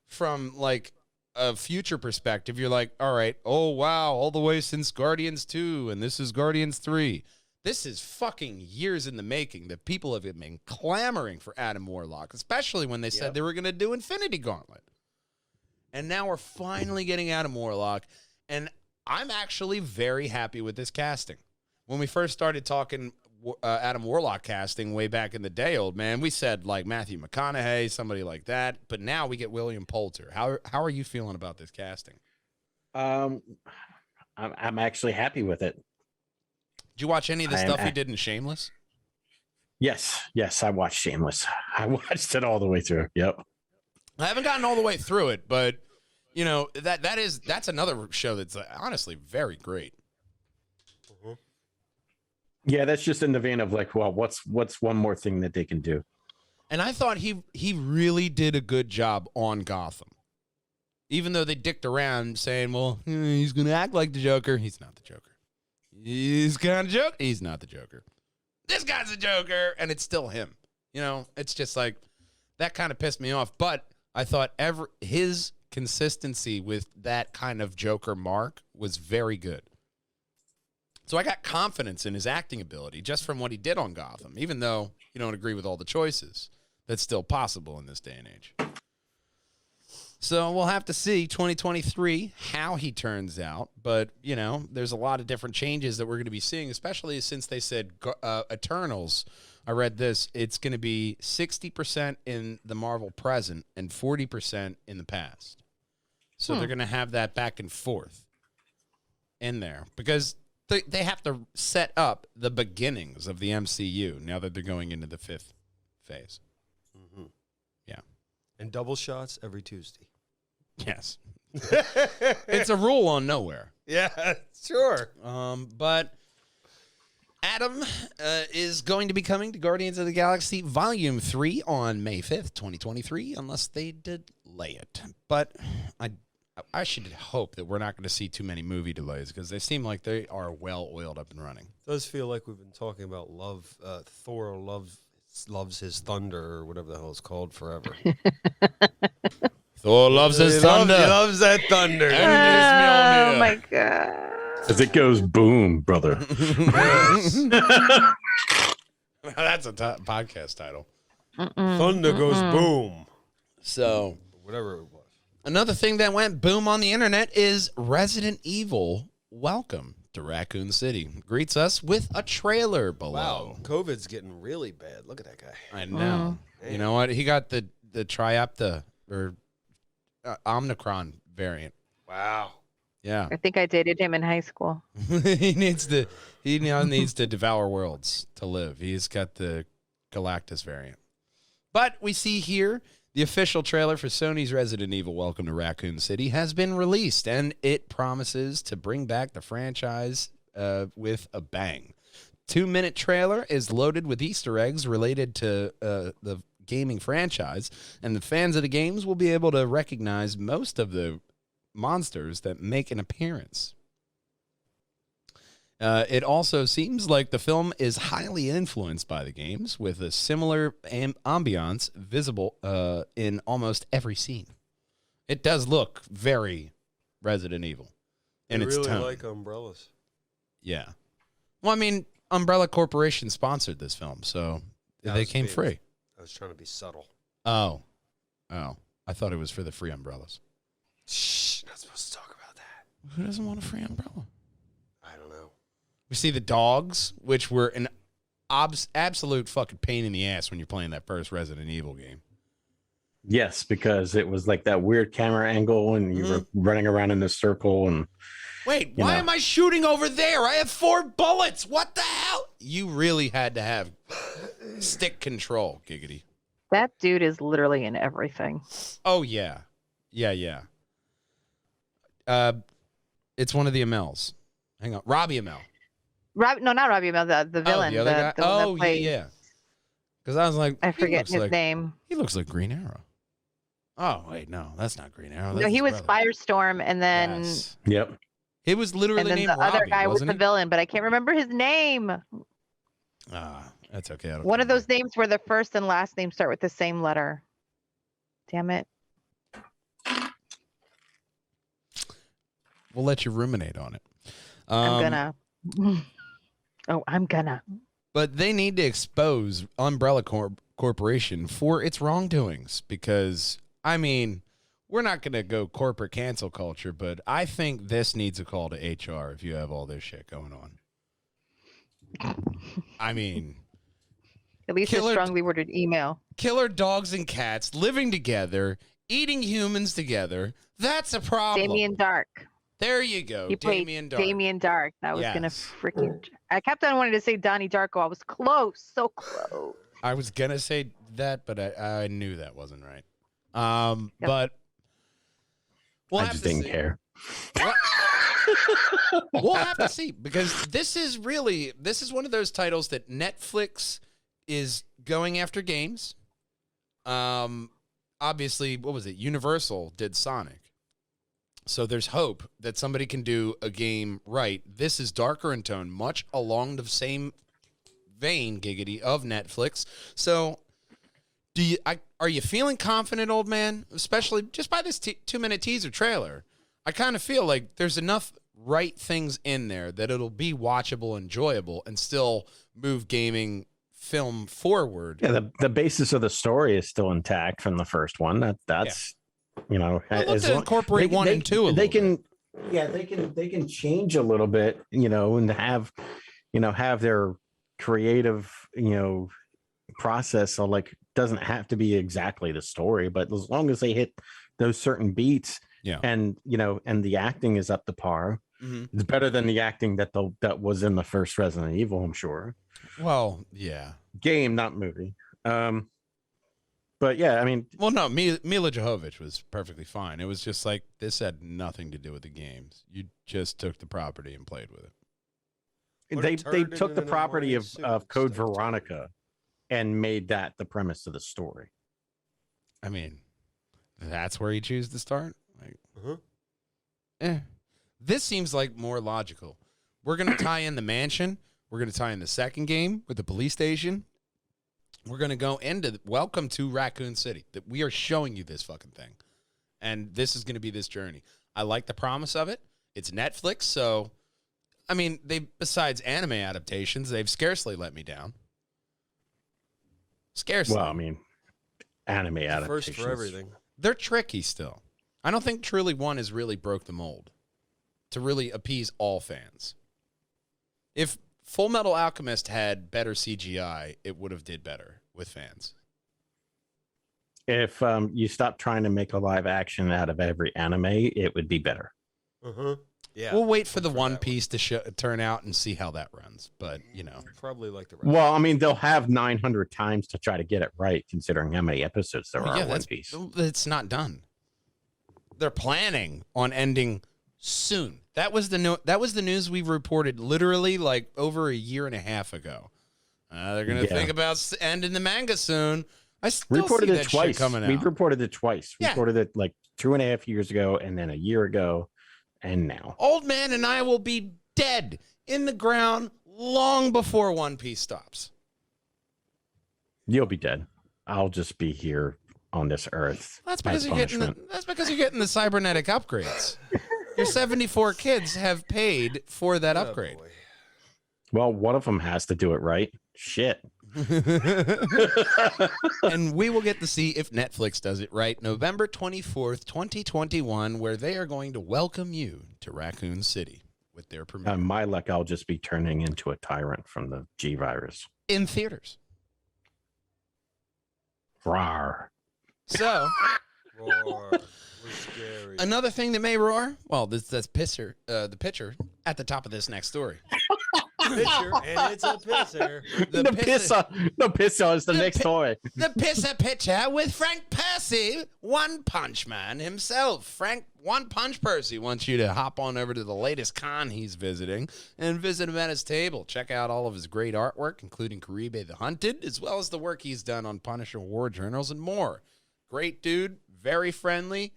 from like a future perspective, you're like, all right, oh wow, all the way since Guardians 2, and this is Guardians 3. This is fucking years in the making that people have been clamoring for Adam Warlock, especially when they said they were going to do Infinity Gauntlet. And now we're finally getting Adam Warlock, and I'm actually very happy with this casting. When we first started talking Adam Warlock casting way back in the day, old man, we said like Matthew McConaughey, somebody like that, but now we get William Poulter. How are you feeling about this casting? I'm actually happy with it. Did you watch any of the stuff he did in Shameless? Yes, I watched Shameless. I watched it all the way through. Yep. I haven't gotten all the way through it, but that's another show that's honestly very great. Yeah, that's just in the vein of like, well, what's one more thing that they can do? And I thought he really did a good job on Gotham. Even though they dicked around saying, well, he's going to act like the Joker. He's not the Joker. He's kind of Joker. He's not the Joker. This guy's the Joker, and it's still him. It's just like, that kind of pissed me off. But I thought his consistency with that kind of Joker mark was very good. So I got confidence in his acting ability just from what he did on Gotham, even though you don't agree with all the choices. That's still possible in this day and age. So we'll have to see 2023 how he turns out. But, there's a lot of different changes that we're going to be seeing, especially since they said Eternals. I read this. It's going to be 60% in the Marvel present and 40% in the past. So they're going to have that back and forth in there because they have to set up the beginnings of the MCU now that they're going into the 5th phase. Mm-hmm. Yeah. And double shots every Tuesday. Yes. It's a rule on nowhere. Yeah, sure. But Adam is going to be coming to Guardians of the Galaxy Volume 3 on May 5th, 2023, unless they delay it. But I should hope that we're not going to see too many movie delays because they seem like they are well oiled up and running. It does feel like we've been talking about love. Thor loves his thunder or whatever the hell it's called forever. Thor loves his thunder. He loves that thunder. Oh my god. As it goes, boom, brother. That's a podcast title. Thunder goes boom. So Whatever it was. another thing that went boom on the internet is Resident Evil Welcome to Raccoon City. Greets us with a trailer below. Wow, COVID's getting really bad. Look at that guy. I know. You know what? He got the Triopta or Omicron variant. Wow. Yeah. I think I dated him in high school. He now needs to devour worlds to live. He's got the Galactus variant. But we see here the official trailer for Sony's Resident Evil Welcome to Raccoon City has been released, and it promises to bring back the franchise with a bang. 2-minute trailer is loaded with Easter eggs related to the gaming franchise, and the fans of the games will be able to recognize most of the monsters that make an appearance. It also seems like the film is highly influenced by the games, with a similar ambiance visible in almost every scene. It does look very Resident Evil in I its really tone. like umbrellas. Yeah. Well, I mean, Umbrella Corporation sponsored this film, so they came free. I was trying to be subtle. Oh. I thought it was for the free umbrellas. Shh, not supposed to talk about that. Who doesn't want a free umbrella? I don't know. We see the dogs, which were an absolute fucking pain in the ass when you're playing that first Resident Evil game. Yes, because it was like that weird camera angle, and you were running around in this circle. And wait, why am I shooting over there? I have 4 bullets. What the hell? You really had to have stick control, Giggity. That dude is literally in everything. Oh yeah. It's one of the Amels. Hang on, Robbie Amell. No, not Robbie Amell, the villain. Oh, the other guy? The one that plays, yeah. Because I was like, I forget his name. He looks like Green Arrow. Oh wait, no, that's not Green Arrow. No, That's he his was brother. Firestorm, and then Yep. He was literally and then named the Robbie, other guy was wasn't the he? villain, but I can't remember his name. That's okay. I don't One of remember. those names where the first and last name start with the same letter. Damn it. We'll let you ruminate on it. I'm gonna. Oh, I'm gonna. But they need to expose Umbrella Corporation for its wrongdoings because, I mean, we're not going to go corporate cancel culture, but I think this needs a call to HR if you have all this shit going on. I mean, At least a strongly worded email. killer dogs and cats living together, eating humans together. That's a problem. Damien Dark. There you go. He played Damien Dark. Damien Dark. That was gonna Yes. freaking. I kept on wanting to say Donnie Darko. I was close, so close. I was gonna say that, but I knew that wasn't right. Yep. But we'll I have just to didn't see. care. We'll have to see because this is one of those titles that Netflix is going after games. Obviously, what was it? Universal did Sonic. So there's hope that somebody can do a game right. This is darker in tone, much along the same vein, Giggity, of Netflix. So are you feeling confident, old man? Especially just by this 2-minute teaser trailer. I kind of feel like there's enough right things in there that it'll be watchable, enjoyable, and still move gaming film forward. Yeah, the basis of the story is still intact from the first one. That's you know, Well, look to incorporate one and two. They can change a little bit, you know, and have their creative, process. So like, doesn't have to be exactly the story, but as long as they hit those certain beats, and and the acting is up to par, it's better than the acting that was in the first Resident Evil, I'm sure. Well, yeah, game, not movie. But yeah, I mean, well, no, Mila Jovovich was perfectly fine. It was just like this had nothing to do with the games. You just took the property and played with it. They turned took it the into property Mario of suit Code instead of Veronica and made that the premise of the story. I mean, that's where you choose to start. Like, this seems like more logical. We're gonna tie in the mansion. We're gonna tie in the second game with the police station. We're going to go into welcome to Raccoon City. That we are showing you this fucking thing. And this is going to be this journey. I like the promise of it. It's Netflix, so I mean, besides anime adaptations, they've scarcely let me down. Scarcely. Well, I mean, anime adaptations. First for everything. They're tricky still. I don't think Truly One has really broke the mold to really appease all fans. If Full Metal Alchemist had better CGI, it would have did better with fans. If you stop trying to make a live action out of every anime, it would be better. Yeah. We'll wait for the One Piece to turn out and see how that runs. But, Probably like the rest. Well, I mean, they'll have 900 times to try to get it right, considering how many episodes there are in One Piece. It's not done. They're planning on ending soon. That was the news we reported literally like over a year and a half ago. They're going to think about ending the manga soon. I still Reported see it that shit twice. coming We've out. reported it twice. Yeah. Reported it like 2.5 years ago, and then a year ago, and now. Old Man and I will be dead in the ground long before One Piece stops. You'll be dead. I'll just be here on this earth. That's because as you're getting the, punishment. that's because you're getting the cybernetic upgrades. Your 74 kids have paid for that Oh, upgrade. boy. Well, one of them has to do it right. Shit. And we will get to see if Netflix does it right November 24th, 2021, where they are going to welcome you to Raccoon City with their premiere My luck, I'll just be turning into a tyrant from the G virus. in theaters. Rawr. So, Roar. We're scary. another thing that may roar, well, that's the pitcher at the top of this next story. Pitcher, and it's a pisser. The The pisser is the next toy. The pisser pitcher with Frank Percy, One Punch Man himself. Frank One Punch Percy wants you to hop on over to the latest con he's visiting and visit him at his table. Check out all of his great artwork, including Caribe the Hunted, as well as the work he's done on Punisher War Journals and more. Great dude, very friendly,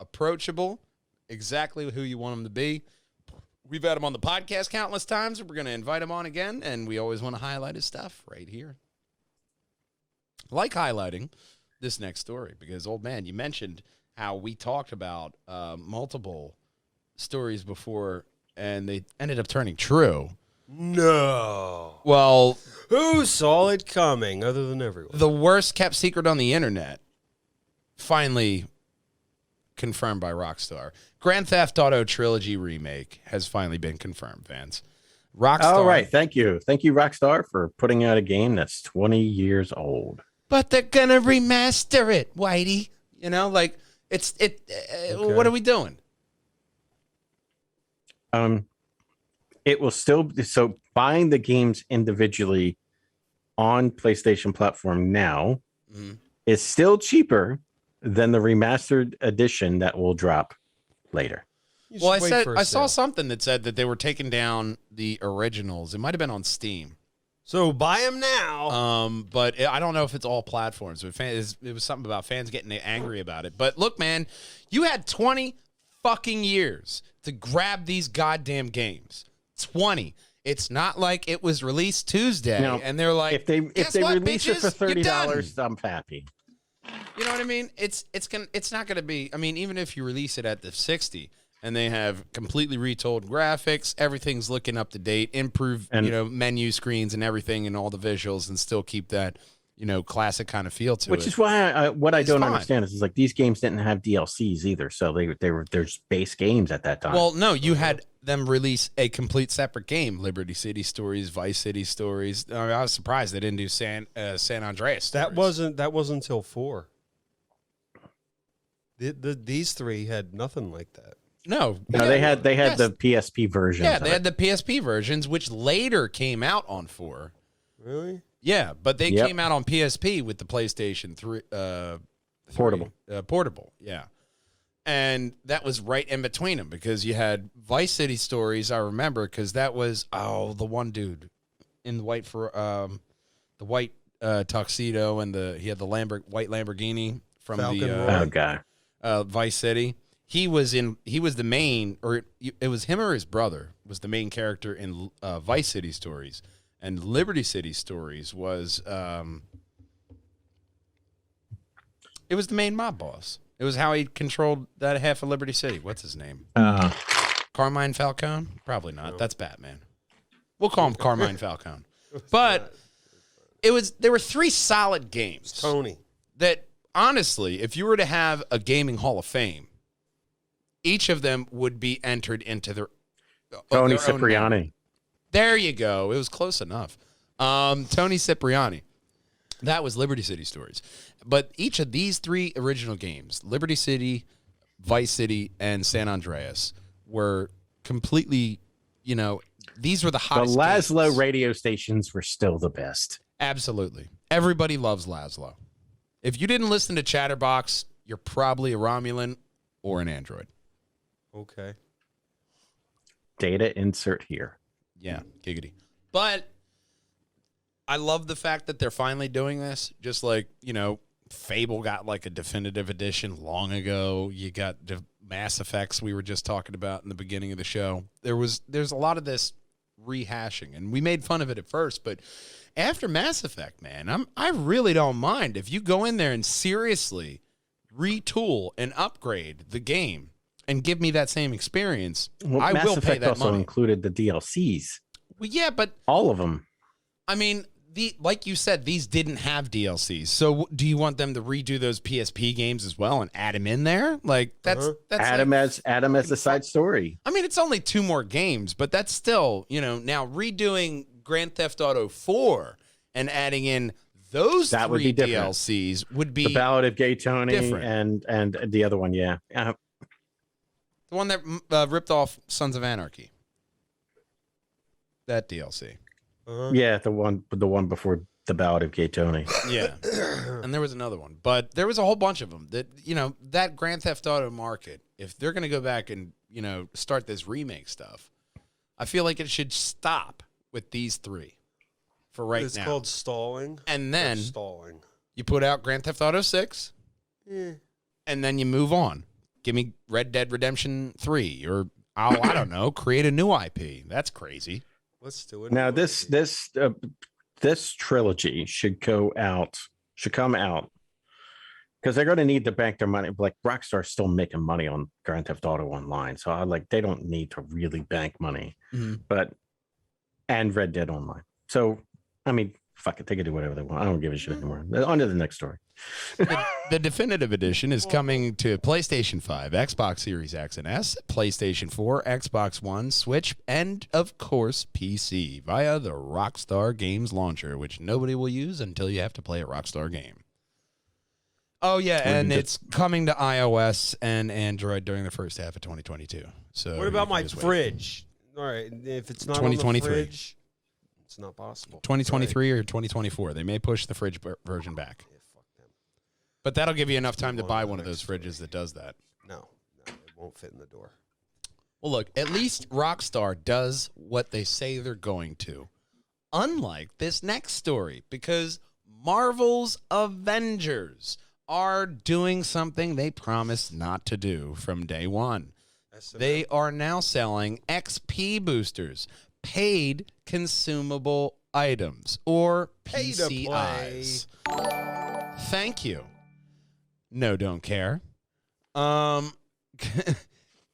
approachable, exactly who you want him to be. We've had him on the podcast countless times. We're going to invite him on again, and we always want to highlight his stuff right here. Like highlighting this next story, because, old man, you mentioned how we talked about multiple stories before, and they ended up turning true. No. Well, Who saw it coming other than everyone? the worst kept secret on the internet finally confirmed by Rockstar. Grand Theft Auto Trilogy Remake has finally been confirmed, fans. Rockstar. All right. Thank you. Thank you, Rockstar, for putting out a game that's 20 years old. But they're going to remaster it, Whitey. You know, like, what are we doing? It will still be, so buying the games individually on PlayStation platform now is still cheaper than the remastered edition that will drop later. You Well, should wait for a I saw sale. something that said that they were taking down the originals. It might have been on Steam. So buy them now. But I don't know if it's all platforms. But it was something about fans getting angry about it. But look, man, you had 20 fucking years to grab these goddamn games. 20. It's not like it was released Tuesday, Now, and they're like, if they "Guess what, release it for bitches? You're done." $30, I'm happy. You know what I mean? It's not gonna be. I mean, even if you release it at the 60 and they have completely retold graphics, everything's looking up to date, improve menu screens and everything and all the visuals, and still keep that classic kind of feel to it. Which is why I It's don't fine. understand is like these games didn't have DLCs either, so they're just base games at that time. Well, no, you had them release a complete separate game, Liberty City Stories, Vice City Stories. I was surprised they didn't do San Andreas. That Stories. wasn't until 4. These 3 had nothing like that. No, they had yes. the PSP version. Yeah, they had the PSP versions, which later came out on 4. Really? Yeah, but they Yep. came out on PSP with the PlayStation 3 Portable. portable, yeah. And that was right in between them because you had Vice City Stories. I remember because that was the one dude in the white tuxedo and he had the white Lamborghini from Falcon the Roy. Oh god. Vice City. He was the main, or it was him or his brother was the main character in Vice City Stories, and Liberty City Stories was it was the main mob boss. It was how he controlled that half of Liberty City. What's his name? Carmine Falcone? Probably not. No. That's Batman. We'll call him Carmine Falcone. But there were 3 solid games Tony. that honestly, if you were to have a gaming Hall of Fame, each of them would be entered into their Tony their own name. Cipriani. There you go. It was close enough. Tony Cipriani. That was Liberty City Stories. But each of these 3 original games, Liberty City, Vice City, and San Andreas, were completely, these were the The hottest Laszlo games. radio stations were still the best. Absolutely. Everybody loves Laszlo. If you didn't listen to Chatterbox, you're probably a Romulan or an android. Okay. Data insert here. Yeah, giggity. But I love the fact that they're finally doing this. Just like, Fable got like a definitive edition long ago. You got Mass Effects we were just talking about in the beginning of the show. There's a lot of this rehashing, and we made fun of it at first, but after Mass Effect, man, I really don't mind if you go in there and seriously retool and upgrade the game and give me that same experience. I Mass will Effect pay that also money. included the DLCs. Well, yeah, but All of them. I mean, like you said, these didn't have DLCs. So do you want them to redo those PSP games as well and add them in there? Like that's Add them as a side story. I mean, it's only 2 more games, but that's still, now redoing Grand Theft Auto 4 and adding in those That would 3 be different. DLCs would be The Ballad of Gay Tony different. and the other one, yeah. the one that ripped off Sons of Anarchy. That DLC. Yeah, the one before the Ballad of Gay Tony. Yeah. And there was another one, but there was a whole bunch of them that, that Grand Theft Auto market, if they're going to go back and, start this remake stuff, I feel like it should stop with these 3 for right It's now. called stalling. And then They're stalling. you put out Grand Theft Auto 6, and then you move on. Give me Red Dead Redemption 3, or I don't know, create a new IP. That's crazy. Let's do it. Now this trilogy should come out because they're going to need to bank their money. Like Rockstar's still making money on Grand Theft Auto Online, so they don't need to really bank money. And Red Dead Online. So I mean, fuck it, they can do whatever they want. I don't give a shit anymore. On to the next story. The definitive edition is coming to PlayStation 5, Xbox Series X and S, PlayStation 4, Xbox One, Switch, and, of course, PC via the Rockstar Games launcher, which nobody will use until you have to play a Rockstar game. Oh, yeah, and it's coming to iOS and Android during the first half of 2022. So What about you can my just wait. fridge? All right, if it's not on the 2023. fridge, it's not possible. 2023 or 2024. They may push the fridge version back. Yeah, fuck them. But that'll give you enough time to on buy to the one of those next story. fridges that does that. No, it won't fit in the door. Well, look, at least Rockstar does what they say they're going to. Unlike this next story, because Marvel's Avengers are doing something they promised not to do from day one. They are now selling XP boosters, paid consumable items, or Pay to play. PCIs. Thank you. No, don't care. A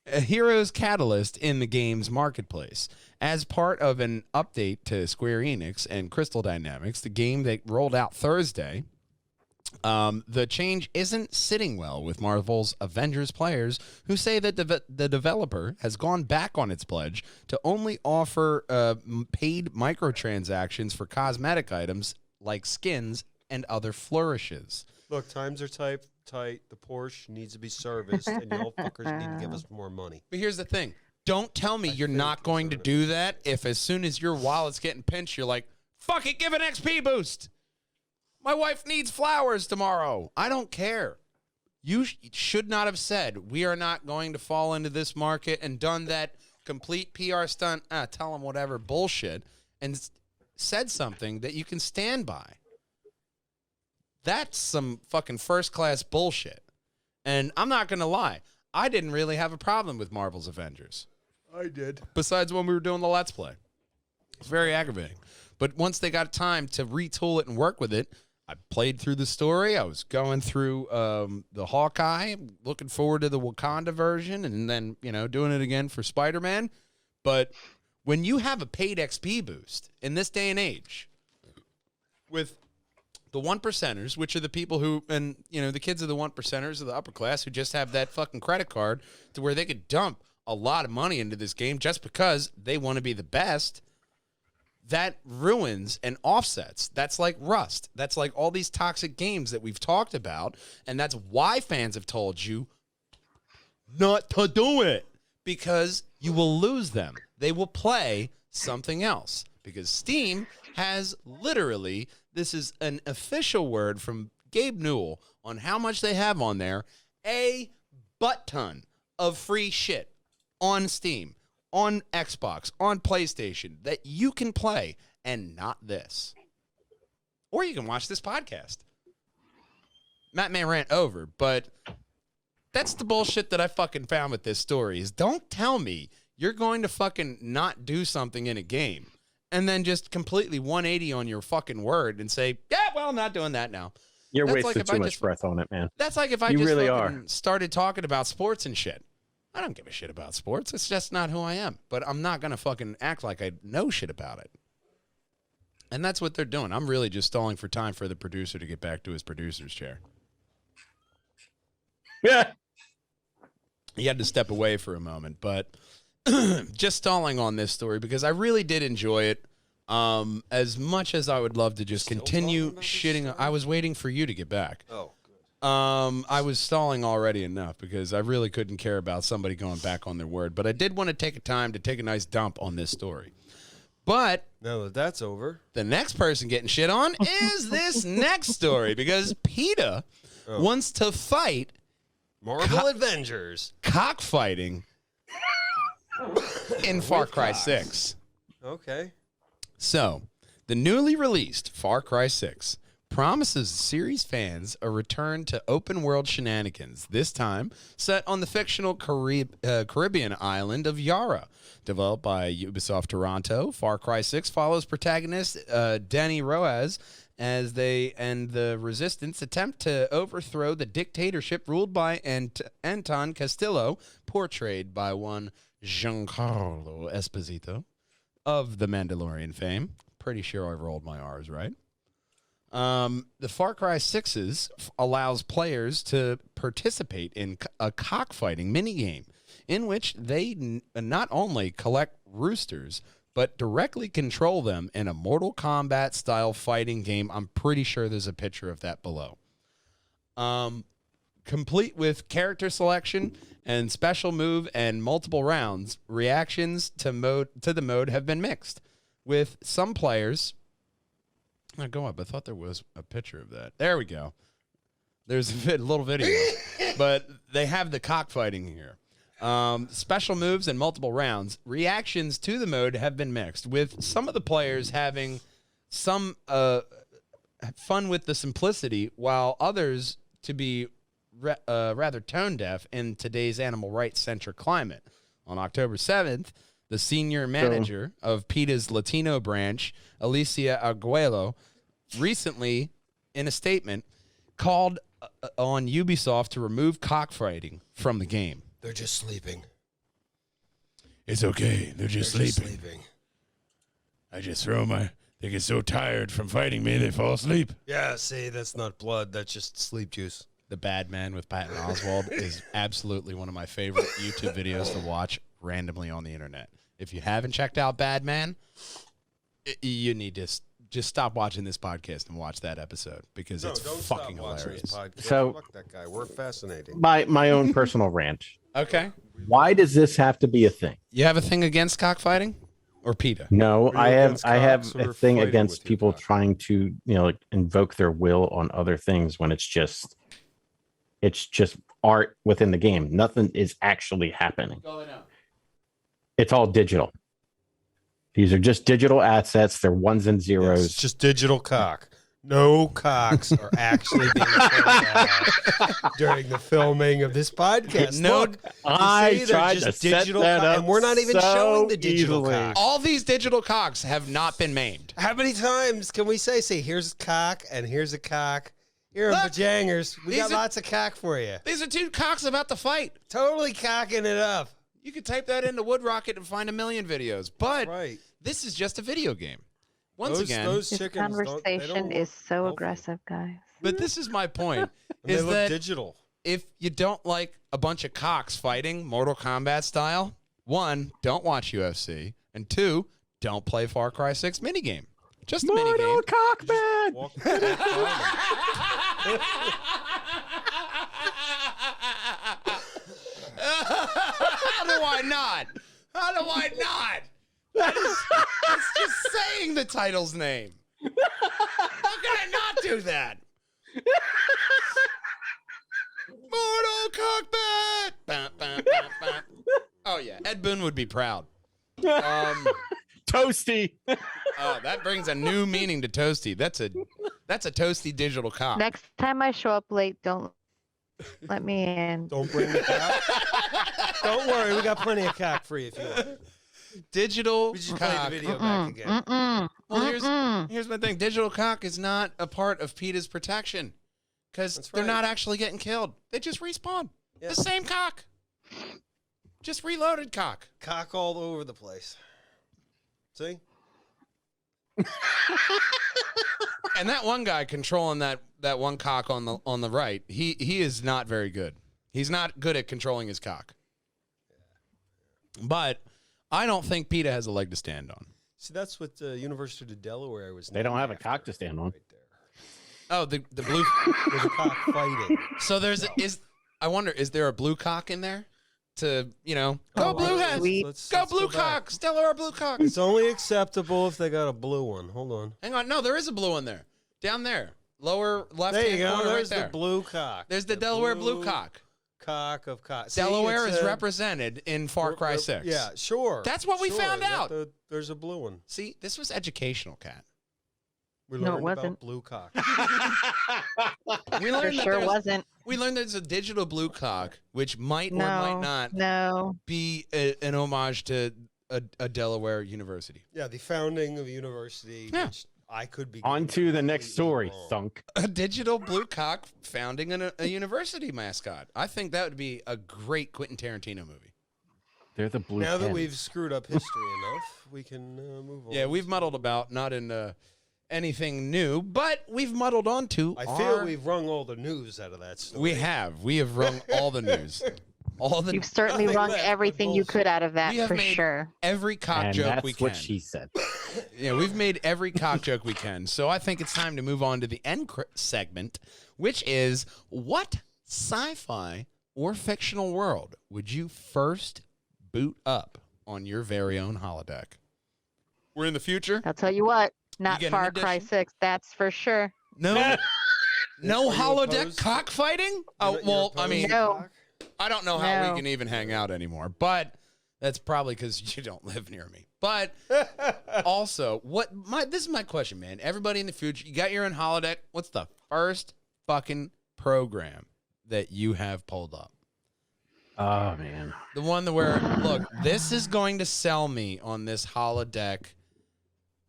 hero's catalyst in the game's marketplace. As part of an update to Square Enix and Crystal Dynamics, the game that rolled out Thursday, the change isn't sitting well with Marvel's Avengers players, who say that the developer has gone back on its pledge to only offer paid microtransactions for cosmetic items like skins and other flourishes. Look, times are tight. The Porsche needs to be serviced, and y'all fuckers need to give us more money. But here's the thing. Don't tell me you're not going to do that if as soon as your wallet's getting pinched, you're like, fuck it, give an XP boost. My wife needs flowers tomorrow. I don't care. You should not have said, we are not going to fall into this market, and done that complete PR stunt, tell them whatever bullshit, and said something that you can stand by. That's some fucking first-class bullshit. And I'm not going to lie. I didn't really have a problem with Marvel's Avengers. I did. Besides when we were doing the Let's Play. It's very aggravating. But once they got time to retool it and work with it, I played through the story. I was going through the Hawkeye, looking forward to the Wakanda version, and then, doing it again for Spider-Man. But when you have a paid XP boost in this day and age, with the 1%ers, which are the people who, and, the kids of the 1%ers of the upper class who just have that fucking credit card to where they could dump a lot of money into this game just because they want to be the best, that ruins and offsets. That's like Rust. That's like all these toxic games that we've talked about, and that's why fans have told you not to do it, because you will lose them. They will play something else, because Steam has literally, this is an official word from Gabe Newell on how much they have on there, a butt ton of free shit on Steam, on Xbox, on PlayStation, that you can play, and not this. or you can watch this podcast. Matt may rant over, but that's the bullshit that I fucking found with this story is don't tell me you're going to fucking not do something in a game and then just completely 180 on your fucking word and say, yeah, well, I'm not doing that now. You're That's wasting like if too I much just- breath on it, man. That's like if I You just really fucking are. started talking about sports and shit. I don't give a shit about sports. It's just not who I am. But I'm not going to fucking act like I know shit about it. And that's what they're doing. I'm really just stalling for time for the producer to get back to his producer's chair. Yeah. He had to step away for a moment, but just stalling on this story because I really did enjoy it. As much as I would love to just Still continue talking about this shitting, story? I was waiting for you to get back. Oh, good. I was stalling already enough because I really couldn't care about somebody going back on their word, but I did want to take a time to take a nice dump on this story. But Now that that's over, the next person getting shit on is this next story because PETA wants to fight Marvel Avengers. cockfighting in Far Cry 6. Okay. So, the newly released Far Cry 6 promises series fans a return to open-world shenanigans, this time set on the fictional Caribbean island of Yara. Developed by Ubisoft Toronto, Far Cry 6 follows protagonist Danny Roaz as they and the resistance attempt to overthrow the dictatorship ruled by Anton Castillo, portrayed by one Giancarlo Esposito of The Mandalorian fame. Pretty sure I rolled my R's right. The Far Cry 6's allows players to participate in a cockfighting minigame in which they not only collect roosters, but directly control them in a Mortal Kombat style fighting game. I'm pretty sure there's a picture of that below. Complete with character selection and special move and multiple rounds, reactions to the mode have been mixed, with some players. Oh, go up. I thought there was a picture of that. There we go. There's a little video, but they have the cockfighting here. Special moves and multiple rounds. Reactions to the mode have been mixed, with some of the players having some fun with the simplicity, while others to be rather tone deaf in today's animal rights centric climate. On October 7th, the senior manager of PETA's Latino branch, Alicia Arguello, recently, in a statement, called on Ubisoft to remove cockfighting from the game. They're just sleeping. It's okay. They're just They're sleeping. just sleeping. I just throw they get so tired from fighting me, they fall asleep. Yeah, see, that's not blood. That's just sleep juice. The Bad Man with Patton Oswalt is absolutely one of my favorite YouTube videos to watch randomly on the internet. If you haven't checked out Bad Man, you need to just stop watching this podcast and watch that episode because it's fucking hilarious. So- Fuck that guy. We're fascinating. My own personal rant. Okay. Why does this have to be a thing? You have a thing against cockfighting or PETA? No, Are you I have against I have cocks a or thing fighting against with your people cock? trying to, like, invoke their will on other things when it's just art within the game. Nothing is actually happening. It's all digital. These are just digital assets. They're ones and Yes, zeros. it's just digital cock. No cocks are actually being turned out during the filming of this podcast. No, Look, you I see, they're tried to just set digital that cock, up and we're not even so showing the digital easily. cock. All these digital cocks have not been maimed. How many times can we say, here's a cock and here's a cock? Here in Look, Perjangers, we these got are- lots of cock for you. These are two cocks about to fight. Totally cocking it up. You could type that into Wood Rocket and find a million videos. But Right. this is just a video game. Once again, those This chickens they conversation don't is look so healthy. aggressive, guys. but this is my point. And they is look that digital. if you don't like a bunch of cocks fighting Mortal Kombat style, one, don't watch UFC, and two, don't play Far Cry 6 minigame. Just a minigame. Cockbat. Walk- How do I not? How do I not? It's just saying the title's name. How can I not do that? Mortal Cockbat! Bum, bum, bum, bum. Oh, yeah. Ed Boon would be proud. Toasty. Oh, that brings a new meaning to Toasty. That's That's a toasty digital cock. Next time I show up late, don't let me in. Don't bring the cock. Don't worry, we got plenty of cock for you if you want. Digital We just cock. played the video back again. Well, here's my thing. Digital cock is not a part of PETA's protection because That's they're right. not actually getting killed. They just respawn. Yeah. The same cock. Just reloaded cock. Cock all over the place. See? And that one guy controlling that one cock on the right, he is not very good. He's not good at controlling his cock. But I don't think PETA has a leg to stand on. See, that's what the University of Delaware was. They don't named have a after, cock to stand on. Right there. Oh, the blue. There's a cock fighting. So I wonder, is there a blue cock in there? To, go blue heads. sweet. Go let's blue back. cock. Delaware blue cock. It's only acceptable if they got a blue one. Hold on. Hang on. No, there is a blue one there. Down there. Lower left There you hand go. corner There's right there. the blue cock. There's the Delaware blue cock. Cock of cock. See, Delaware it's is a- represented in Far Cry 6. Yeah, sure. That's what we found out. There's a blue one. See, this was educational, Kat. We No, it learned wasn't. about blue cock. We For learned that sure there's- wasn't. We learned there's a digital blue cock, which might or No, might not no. be an homage to a Delaware university. Yeah, the founding of a university, Yeah. which I could be. On to the next story, completely wrong. thunk. A digital blue cock founding a university mascot. I think that would be a great Quentin Tarantino movie. They're the blue Now that pens. we've screwed up history enough, we can move on. Yeah, we've muddled about, not in anything new, but we've muddled on to. I feel we've wrung all the news out of that story. We have. We have rung all the news. All the You've certainly Nothing wrung left but everything you could out of that We have for made sure. every cock and joke that's we can. what she said. Yeah, we've made every cock joke we can. So I think it's time to move on to the end segment, which is what sci-fi or fictional world would you first boot up on your very own holodeck? We're in the future. I'll tell you what, not get an Far Cry edition? 6, that's for sure. No, no Are you holodeck opposed? cockfighting. Oh You're well, I opposed mean, to No. cock? I don't know how No. we can even hang out anymore, but that's probably because you don't live near me. But also, this is my question, man. Everybody in the future, you got your own holodeck. What's the first fucking program that you have pulled up? Oh man. The one that where, look, this is going to sell me on this holodeck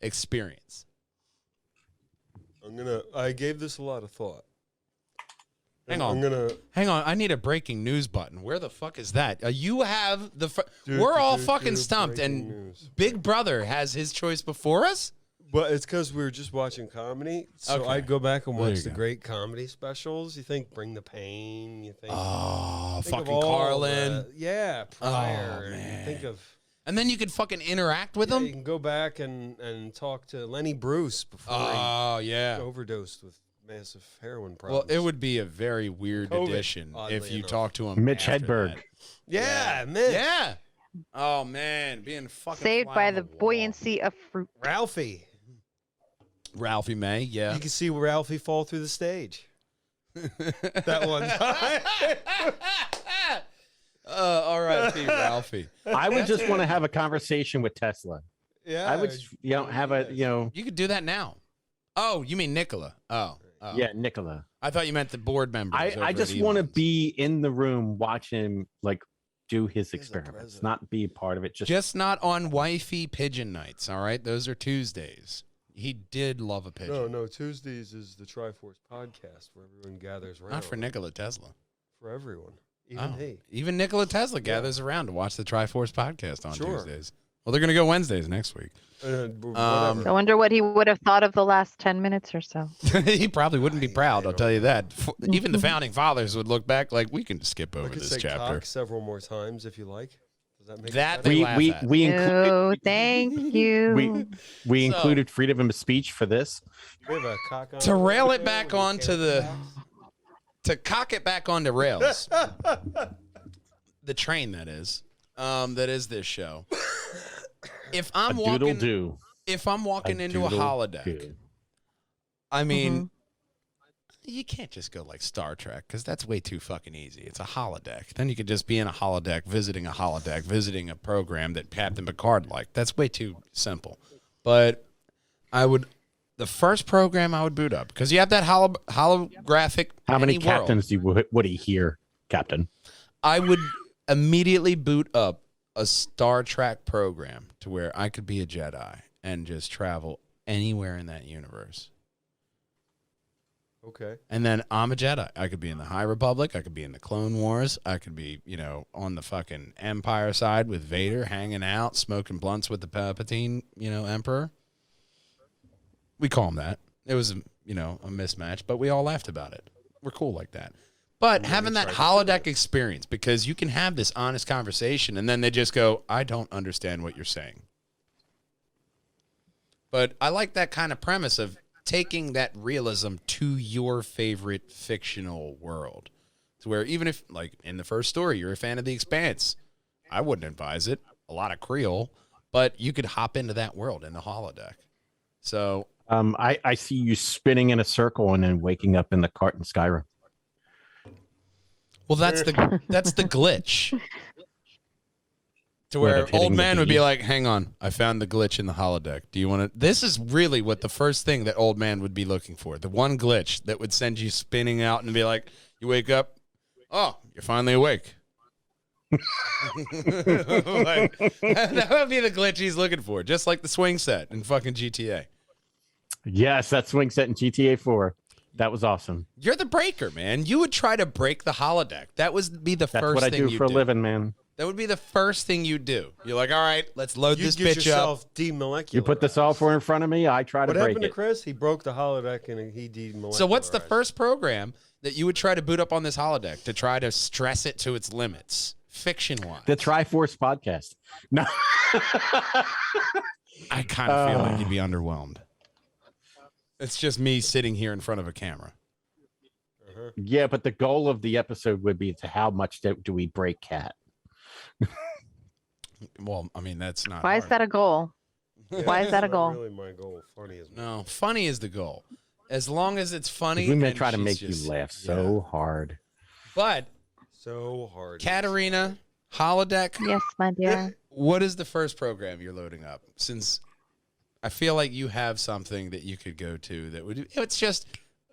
experience. I gave this a lot of thought. Hang on. I'm gonna. Hang on, I need a breaking news button. Where the fuck is that? You have we're all fucking stumped, and breaking news. Big Brother has his choice before us. But it's because we were just watching comedy, so Okay. I'd go back and There you watch the go. great comedy specials. You think Bring the Pain? You think? Oh, think of fucking all Carlin. yeah, Pryor. Oh, and man. Think of. And then you could fucking interact with Yeah, them. you can go back and talk to Lenny Bruce before Oh, he yeah. overdosed with massive heroin Well, problems. it would be a very weird COVID, addition oddly if you enough. talk to him. Mitch after Hedberg. that. Yeah, Mitch. Yeah. Oh man, being fucking Saved fly by on the wall. buoyancy of fruit. Ralphie. Ralphie May. Yeah. You can see Ralphie fall through the stage. That one time. R.I.P. Ralphie. I would just want to have a conversation with Tesla. Yeah. I would, have a, You could do that now. Oh, you mean Nicola? Oh. yeah, Nicola. I thought you meant the board members. I over just at want to Elon's. be in the room watching him like do his the experiments, president. not be a part of it. Just not on wifey pigeon nights. All right, those are Tuesdays. He did love a pigeon. No, Tuesdays is the Triforce podcast where everyone gathers around. Not for Nikola Tesla. For everyone. Even Oh. he. Even Nikola Tesla gathers around to watch the Triforce podcast on Sure. Tuesdays. Well, they're going to go Wednesdays next week. Whatever. I wonder what he would have thought of the last 10 minutes or so. He probably wouldn't be proud, I'll don't tell you that. Even the founding fathers would look back like, we can skip I over could this say chapter. cock several more times if you like. Does that make That it they better? laugh at. we included Oh, thank you. we So- included freedom of speech for this. We have a cock on To the rail radio it back with a onto can the- of To cock it back onto rails. The train, that is this show. If I'm A doodle walking, do. if I'm walking A into a doodle holodeck, do. I mean, you can't just go like Star Trek because that's way too fucking easy. It's a holodeck. Then you could just be in a holodeck, visiting a program that Captain Picard liked. That's way too simple. But the The first program I would boot up, because you have that holographic. How many any captains would he hear, Captain? I would immediately boot up a Star Trek program to where I could be a Jedi and just travel anywhere in that universe. Okay. And then I'm a Jedi. I could be in the High Republic. I could be in the Clone Wars. I could be, on the fucking Empire side with Vader, hanging out, smoking blunts with the Palpatine, Emperor. We call him that. It was, a mismatch, but we all laughed about it. We're cool like that. But having that holodeck experience, because you can have this honest conversation, and then they just go, I don't understand what you're saying. But I like that kind of premise of taking that realism to your favorite fictional world. To where even if, like in the first story, you're a fan of The Expanse, I wouldn't advise it. A lot of Creole, but you could hop into that world in the holodeck. So I see you spinning in a circle and then waking up in the cart in Skyrim. Well, that's the glitch. To where What, of old man would be hitting like, hang on, I found the glitch in the holodeck. Do you want to? This is really what the first thing that old man would be looking for. The one glitch that would send you spinning out and be like, you wake up, oh, you're finally awake. Like, that would be the glitch he's looking for, just like the swing set in fucking GTA. Yes, that swing set in GTA 4. That was awesome. You're the breaker, man. You would try to break the holodeck. That would be the That's first what I thing do you for a do. living, man. That would be the first thing you do. You're like, all right, let's load You this get bitch yourself up. demolecularized. You put the software in front of me, I try to What break happened to it. Chris? He broke the holodeck and he demolecularized. So what's the first program that you would try to boot up on this holodeck to try to stress it to its limits, fiction-wise? The Triforce podcast. No. I kind of feel like you'd be underwhelmed. It's just me sitting here in front of a camera. Yeah, but the goal of the episode would be to how much do we break Cat? Well, I mean, that's not Why is hard. that a goal? Why is that a Not goal? really my goal. Funny as No, funny is the goal. As long as it's funny. We may and try to she's make just- you laugh yeah. so hard. But, so hard. Katarina, holodeck, Yes, my dear. what is the first program you're loading up? Since I feel like you have something that you could go to that would, it's just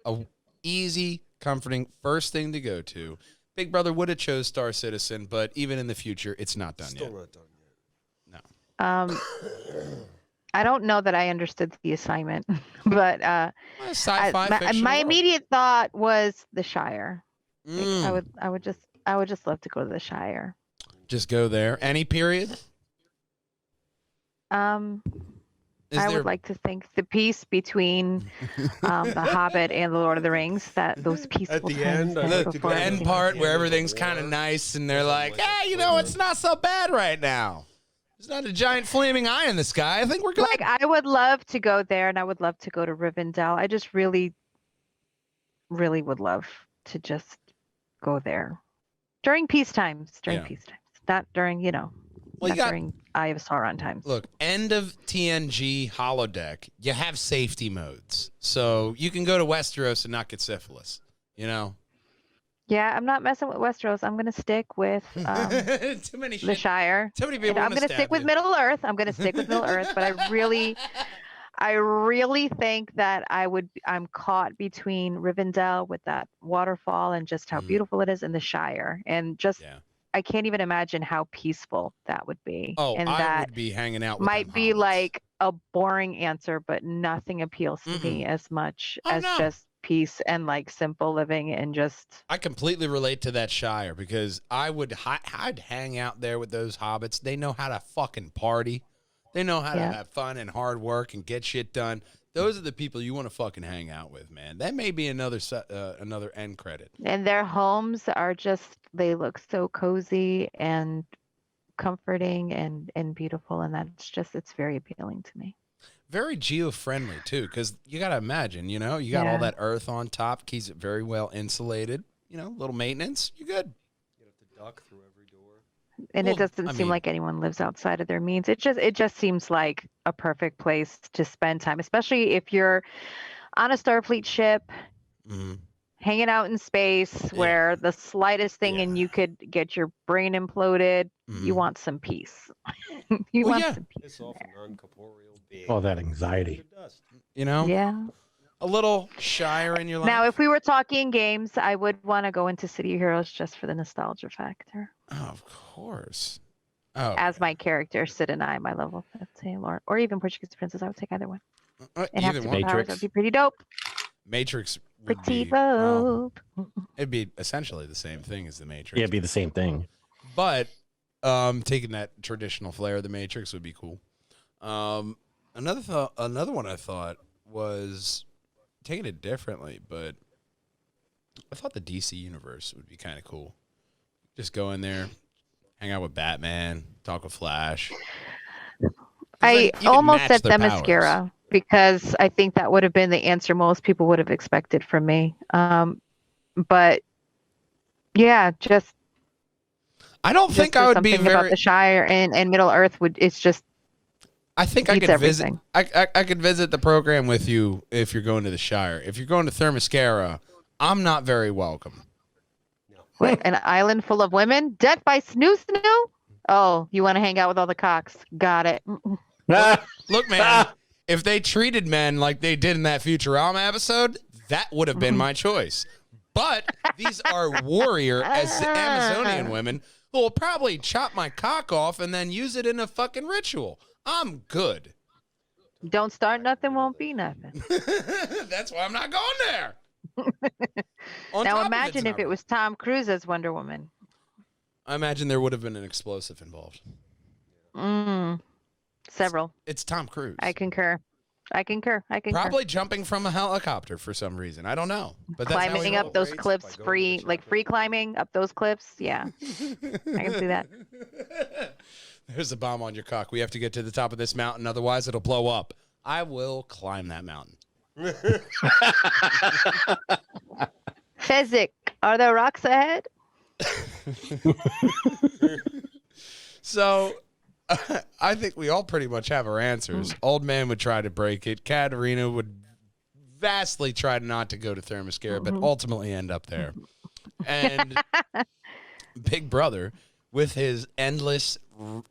a easy, comforting first thing to go to. Big Brother would have chose Star Citizen, but even in the future, it's not done Still yet. not done yet. I don't know that I understood the assignment, but Sci-fi my fictional world. immediate thought was the Shire. Mm. I would just love to go to the Shire. Just go there. Any period? Is I there would like to think the peace between the Hobbit and the Lord of the Rings, that those peaceful the times end, I'd there like to the before go to end everything. part Yeah, where with the everything's kind of war. nice and they're Something like, like hey, that. it's not so bad right now. There's not a giant flaming eye in the sky. I think we're good. Like, I would love to go there, and I would love to go to Rivendell. I just really, really would love to just go there during peace times. During Yeah. peace times, not during Well, you not got during Eye of Sauron times. look, end of TNG holodeck. You have safety modes, so you can go to Westeros and not get syphilis. You know, Yeah, I'm not messing with Westeros. I'm gonna stick with too many the shit. Shire. Too many And people. I'm wanna gonna stab stick with you. Middle Earth. I'm gonna stick with Middle Earth, but I really think that I'm caught between Rivendell with that waterfall and just how Mm. beautiful it is, in the Shire, and just Yeah. I can't even imagine how peaceful that would be. Oh, and I that would be hanging out with might them be hobbits. like a boring answer, but nothing appeals to me as much Oh, as no. just peace and like simple living and just I completely relate to that Shire because I'd hang out there with those hobbits. They know how to fucking party. They know how to Yeah. have fun and hard work and get shit done. Those are the people you want to fucking hang out with, man. That may be another end credit. and their homes are just, they look so cozy and comforting and beautiful, and it's very appealing to me. Very geo-friendly too, because you got to imagine, you got all Yeah. that earth on top, keeps it very well insulated. Little maintenance, you're good. You have to duck through every door. And Well, it doesn't I seem mean- like anyone lives outside of their means. It just seems like a perfect place to spend time, especially if you're on a Starfleet ship, Mhm. hanging out in space where the slightest thing and you could get your brain imploded. You want some peace. You want some peace. Piss off a non-corporeal being. All that anxiety. You know? Yeah. A little shyer in your life. Now, if we were talking games, I would want to go into City of Heroes just for the nostalgia factor. Oh, of course. Oh. As my character, Sid and I, my level 15, or even Portuguese Princess, I would take either one. And have Either superpowers, one. Matrix. that'd be pretty dope. Matrix would Pretty be, well, dope. it'd be essentially the same thing as the Matrix. Yeah, it'd be the same thing. But taking that traditional flair of the Matrix would be cool. Another one I thought was taking it differently, but I thought the DC universe would be kind of cool. Just go in there, hang out with Batman, talk with Flash. I almost said their Themyscira because I think that would have been the answer most people would have expected from me. But yeah, just I don't think I would be something about very. the Shire and Middle Earth would. It's just I think I beats could visit. everything. I could visit the program with you if you're going to the Shire. If you're going to Themyscira, I'm not very welcome. What, an island full of women? Death by Snoo Snoo? Oh, you want to hang out with all the cocks? Got it. Look, man, if they treated men like they did in that Futurama episode, that would have been my choice. But these are warrior Amazonian women who will probably chop my cock off and then use it in a fucking ritual. I'm good. Don't start nothing, won't be nothing. That's why I'm not going there. On top Now of imagine it's if it was Tom Cruise as Wonder Woman. I imagine there would have been an explosive involved. Several. It's Tom Cruise. I concur. Probably jumping from a helicopter for some reason. I don't know. But that's how he Climbing up rolls. those Rates cliffs by going to free, the like chopper. free climbing up those cliffs. Yeah, I can see that. There's a bomb on your cock. We have to get to the top of this mountain, otherwise it'll blow up. I will climb that mountain. Fezzik, are there rocks ahead? So I think we all pretty much have our answers. Old man would try to break it. Katarina would vastly try not to go to Themyscira, but ultimately end up there. And Big Brother, with his endless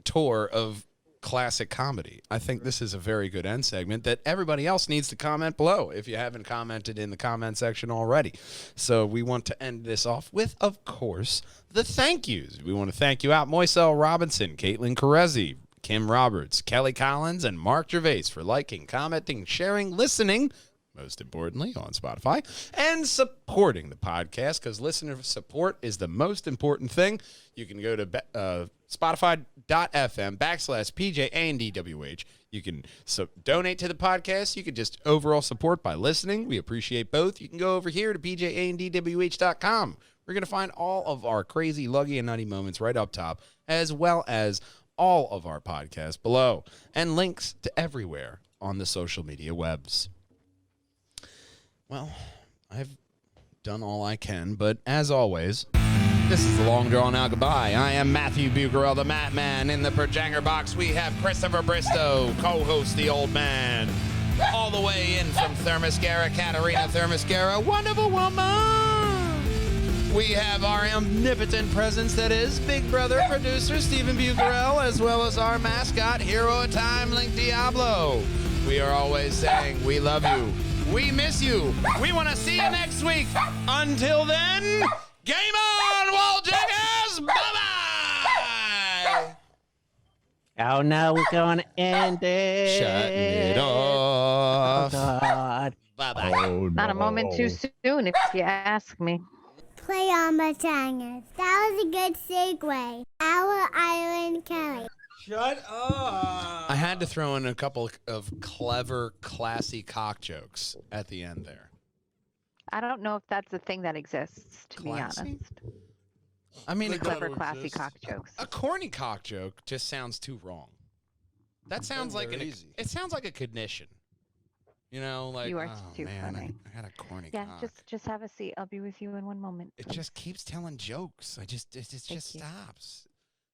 tour of classic comedy. I think this is a very good end segment that everybody else needs to comment below if you haven't commented in the comment section already. So we want to end this off with, of course, the thank yous. We want to thank you out Moiselle Robinson, Caitlin Carezzi, Kim Roberts, Kelly Collins, and Mark Gervais for liking, commenting, sharing, listening, most importantly, on Spotify, and supporting the podcast, because listener support is the most important thing. You can go to spotify.fm/PJANDWH. You can donate to the podcast. You can just overall support by listening. We appreciate both. You can go over here to PJANDWH.com. We're going to find all of our crazy, luggy, and nutty moments right up top, as well as all of our podcasts below, and links to everywhere on the social media webs. Well, I've done all I can, but as always, this is the long drawn out goodbye. I am Matthew Bucarell, the Mat Man. In the Perjanger box, we have Christopher Bristow, co-host the Old Man. All the way in from Themyscira, Katarina Themyscira, Wonderful Woman. We have our omnipotent presence that is Big Brother producer Stephen Bucarell, as well as our mascot, hero of time, Link Diablo. We are always saying, we love you. We miss you. We want to see you next week. Until then, game on, Wallhangers. Bye-bye. Oh, no, we're going to end it. Shutting it off. Oh, God. Bye-bye. Oh, Not a moment too soon, if you ask me. Play on Perjangers. That was a good segue. Our Island Kelly. Shut up. I had to throw in a couple of clever, classy cock jokes at the end there. I don't know if that's a thing that exists, to Classy? be honest. I mean, Like Clever, that'll classy exist. cock jokes. a corny cock joke just sounds too wrong. That sounds like they're an. easy. It sounds like a condition. You know, like You are oh, too man, funny. I got a corny Yeah, cock. just have a seat. I'll be with you in one moment. It just keeps telling jokes. It just Thank you. stops.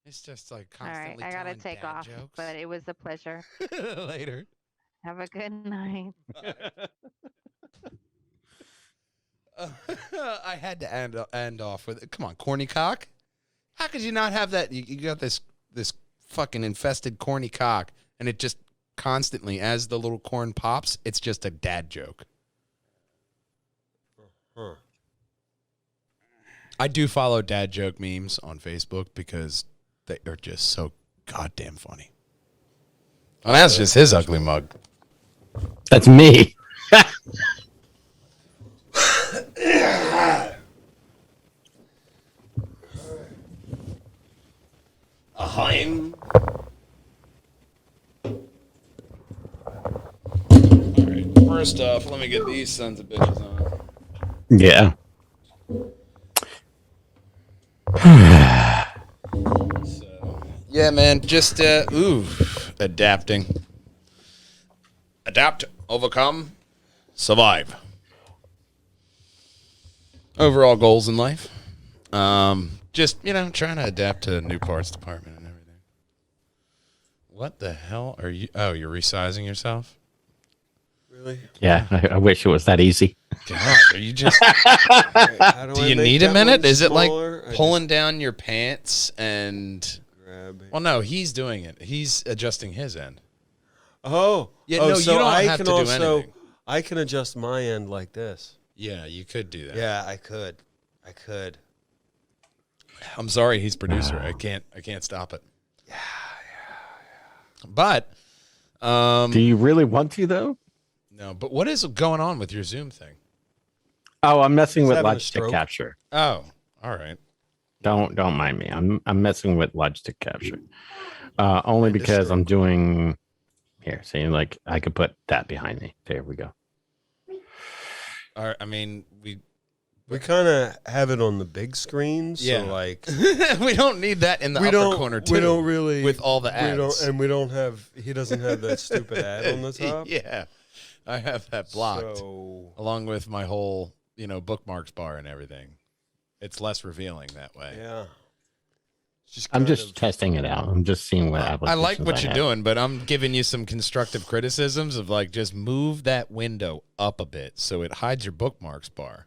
It's just like All right, constantly I gotta telling take dad off, jokes. but it was a pleasure. Later. Have a good night. I had to end off with come on, corny cock. How could you not have that? You got this fucking infested corny cock, and it just constantly, as the little corn pops, it's just a dad joke. Huh. I do follow dad joke memes on Facebook because they are just so goddamn funny. Well, that's just his ugly mug. That's me. All right, first off, let me get these sons of bitches on. Yeah. So, yeah, man, just adapting. Adapt, overcome, survive. Overall goals in life. Just, trying to adapt to a new parts department and everything. What the hell are you? Oh, you're resizing yourself? Really? Yeah, I wish it was that easy. God, are you just... How Do I you make need a that minute? one Is it like smaller? I pulling down your pants and... grab it. Well, no, he's doing it. He's adjusting his end. Oh, Yeah, oh, no, so you don't I have can to do also anything. I can adjust my end like this. Yeah, you could do that. Yeah, I could. I'm sorry, he's producer. I can't stop it. Yeah. But Do you really want to though? no, but what is going on with your Zoom thing? Oh, I'm messing He's with having a Logitech stroke. Capture. Oh, all right. Don't mind me. I'm messing with Logitech Capture. Only Kinda because I'm stroke. doing here. See, like I could put that behind me. There we go. All right. I mean, We kind of have it on the big screen, so Yeah. like we don't need that in the upper corner too. We don't really with all the ads. We don't have. He doesn't have that stupid ad on the top. Yeah, I have that blocked So along with my whole bookmarks bar and everything. It's less revealing that way. yeah, I'm kind just of- testing it out. I'm just seeing what I applications like what you're have. doing, but I'm giving you some constructive criticisms of like just move that window up a bit so it hides your bookmarks bar.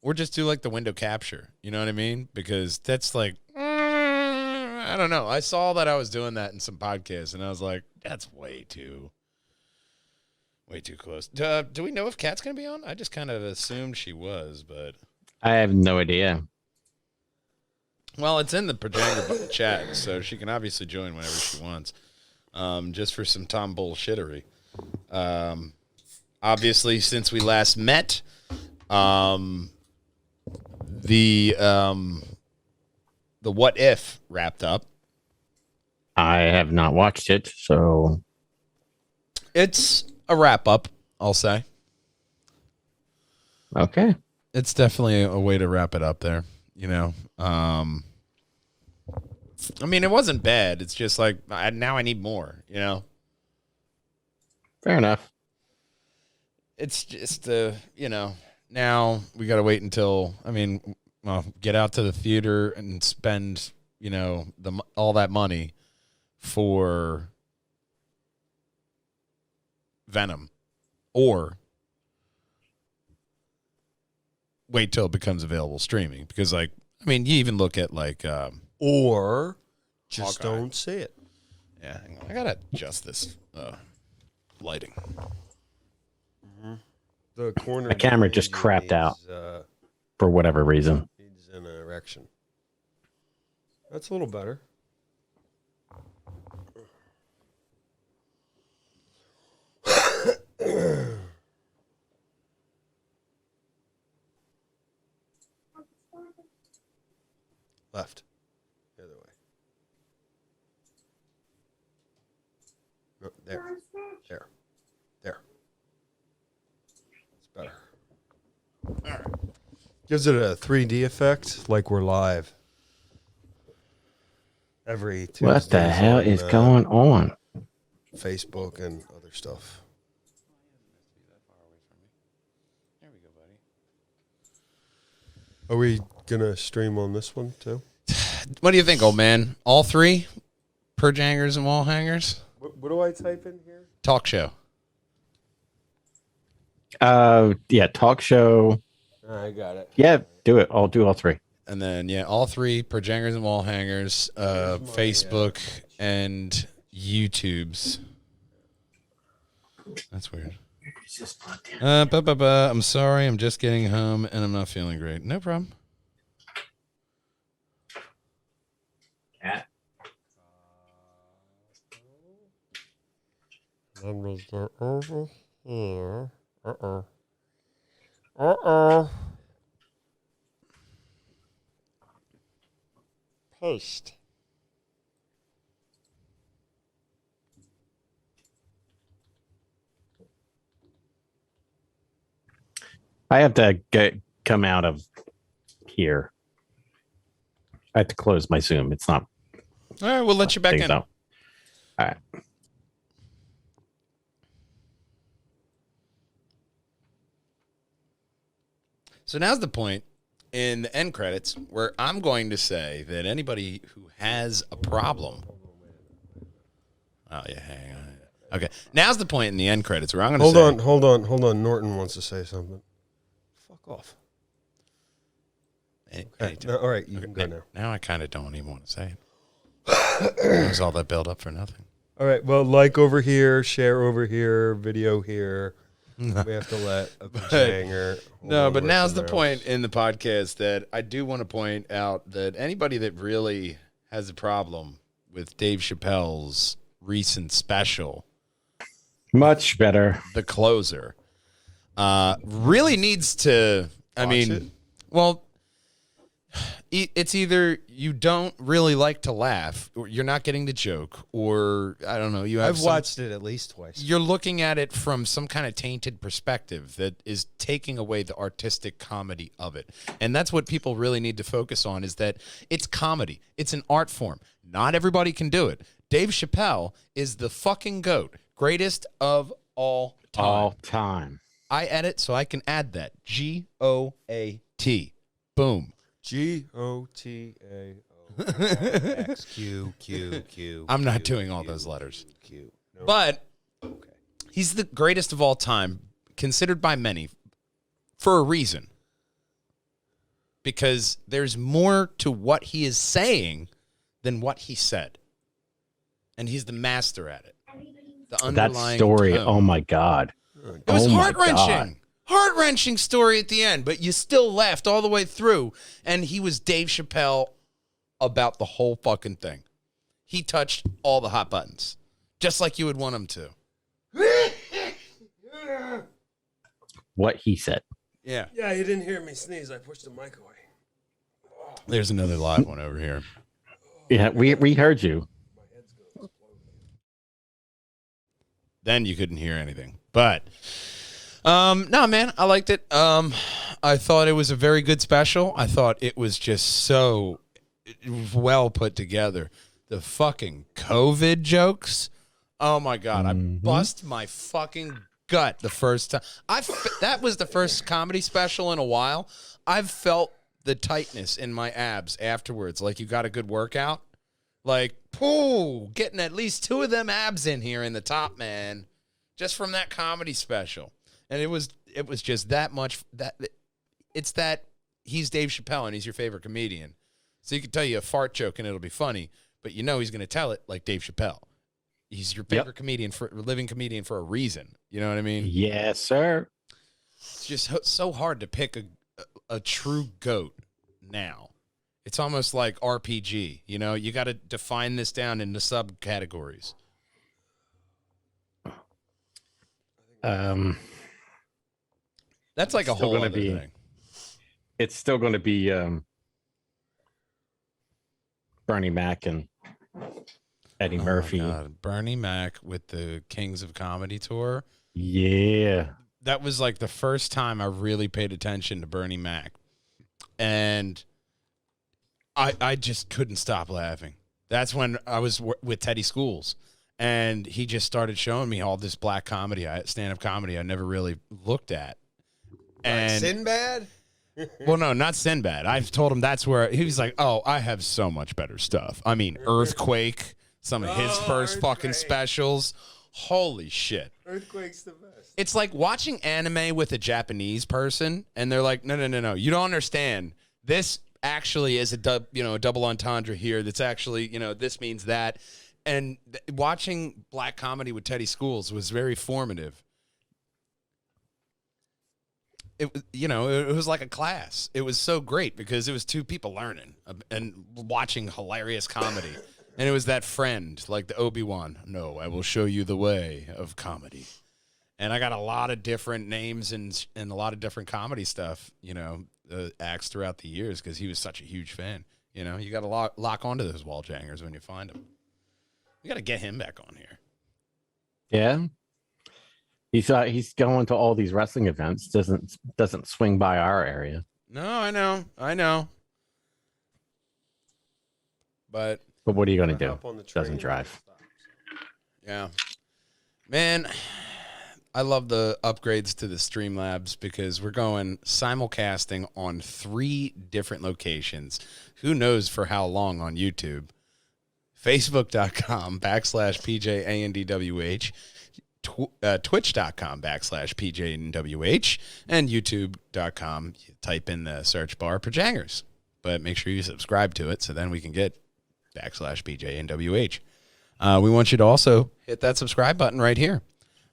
Or just do like the window capture. You know what I mean? Because that's like, I don't know. I saw that I was doing that in some podcasts, and I was like, that's way too close. Do we know if Kat's going to be on? I just kind of assumed she was, but. I have no idea. Well, it's in the Perjanger chat, so she can obviously join whenever she wants, just for some Tom bullshittery. Obviously, since we last met, the What If wrapped up. I have not watched it, so It's a wrap up, I'll say. okay. It's definitely a way to wrap it up there, I mean, it wasn't bad. It's just like now I need more, Fair enough. It's just now we got to wait until get out to the theater and spend all that money for Venom, or wait till it becomes available streaming, because you even look at or just Hawkeye. don't see it. yeah, hang on. I gotta adjust this lighting. The corner. My camera behind just you crapped out. needs, For whatever reason. Needs an erection. That's a little better. Left. The other way. No, there. There. There. It's better. All right. Gives it a 3D effect, like we're live. Every Tuesday. What the hell is going on? Facebook and other stuff. There we go, buddy. Are we gonna stream on this one too? What do you think, old man? All three? Perjangers and Wallhangers? What do I type in here? Talk show. Yeah, talk show. I got it. Yeah, do it. I'll do all three. And then, all three, Perjangers and Wallhangers, Facebook and YouTube's. That's weird. I'm sorry. I'm just getting home, and I'm not feeling great. No problem. Cat. Let me go over here. Uh-oh. Paste. I have to come out of here. I have to close my Zoom. It's not. All right, we'll let you back in. So. All right. So now's the point in the end credits where I'm going to say that anybody who has a problem. Oh, yeah, hang on. Okay, now's the point in the end credits where I'm going to say. Hold on. Norton wants to say something. Fuck off. Okay. No, all right, you can go now. Now I kind of don't even want to say it. There's all that build up for nothing. All right, well, like over here, share over here, video here. We have to let a Perjanger. No, but now's the point in the podcast that I do want to point out that anybody that really has a problem with Dave Chappelle's recent special, Much better. The Closer, really needs to, well, it's either you don't really like to laugh, or you're not getting the joke, or I don't know. I've watched it at least twice. You're looking at it from some kind of tainted perspective that is taking away the artistic comedy of it. And that's what people really need to focus on, is that it's comedy. It's an art form. Not everybody can do it. Dave Chappelle is the fucking GOAT. Greatest of all time. All time. I edit so I can add that. GOAT. Boom. GOTAOXQQQ. I'm not doing all those letters. Q. No. But he's the greatest of all time, considered by many for a reason. Because there's more to what he is saying than what he said. And he's the master at it. The underlying that story, tone. oh my God. It was heart-wrenching. Heart-wrenching story at the end, but you still laughed all the way through. And he was Dave Chappelle about the whole fucking thing. He touched all the hot buttons, just like you would want him to. What he said. Yeah. Yeah, you didn't hear me sneeze. I pushed the mic away. There's another live one over here. Yeah, we heard you. Then you couldn't hear anything. But no, man, I liked it. I thought it was a very good special. I thought it was just so well put together. The fucking COVID jokes. Oh my God, I bust my fucking gut the first time. That was the first comedy special in a while. I've felt the tightness in my abs afterwards, like you got a good workout. Like, getting at least 2 of them abs in here in the top, man, just from that comedy special. And it was just that much. It's that he's Dave Chappelle and he's your favorite comedian. So he can tell you a fart joke and it'll be funny, but you know he's going to tell it like Dave Chappelle. He's your favorite living comedian for a reason. You know what I mean? Yes, sir. It's just so hard to pick a true GOAT now. It's almost like RPG. You know, you got to define this down into subcategories. That's like a whole other thing. It's still going to be Bernie Mac and Eddie Murphy. Bernie Mac with the Kings of Comedy tour. Yeah. That was like the first time I really paid attention to Bernie Mac. And I just couldn't stop laughing. That's when I was with Teddy Schools. And he just started showing me all this black comedy, stand-up comedy I never really looked at. And like Sinbad? Well, no, not Sinbad. I've told him that's where he was like, oh, I have so much better stuff. I mean, Earthquake, some of his first fucking specials. Holy shit. Earthquake's the best. It's like watching anime with a Japanese person, and they're like, no. You don't understand. This actually is a double entendre here. That's actually, this means that. And watching black comedy with Teddy Schools was very formative. It was like a class. It was so great because it was two people learning and watching hilarious comedy. And it was that friend, like the Obi-Wan. No, I will show you the way of comedy. And I got a lot of different names and a lot of different comedy stuff, acts throughout the years because he was such a huge fan. You got to lock onto those Wallhangers when you find them. We got to get him back on here. Yeah. He's going to all these wrestling events. Doesn't swing by our area. No, I know. But what are you going to do? Doesn't Train. drive. Yeah. Man, I love the upgrades to the Streamlabs because we're going simulcasting on 3 different locations. Who knows for how long on YouTube? Facebook.com/PJANDWH, Twitch.com/PJANDWH, and YouTube.com. You type in the search bar Perjangers. But make sure you subscribe to it so then we can get /PJANWH. We want you to also hit that subscribe button right here.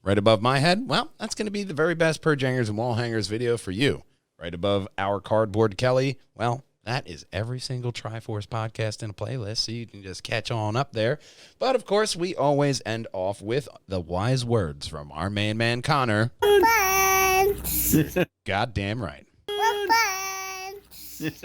Right above my head, well, that's going to be the very best Perjangers and Wallhangers video for you. Right above our cardboard Kelly, well, that is every single Triforce podcast in a playlist, so you can just catch on up there. But, of course, we always end off with the wise words from our main man, Connor. Buns. Goddamn right. Buns.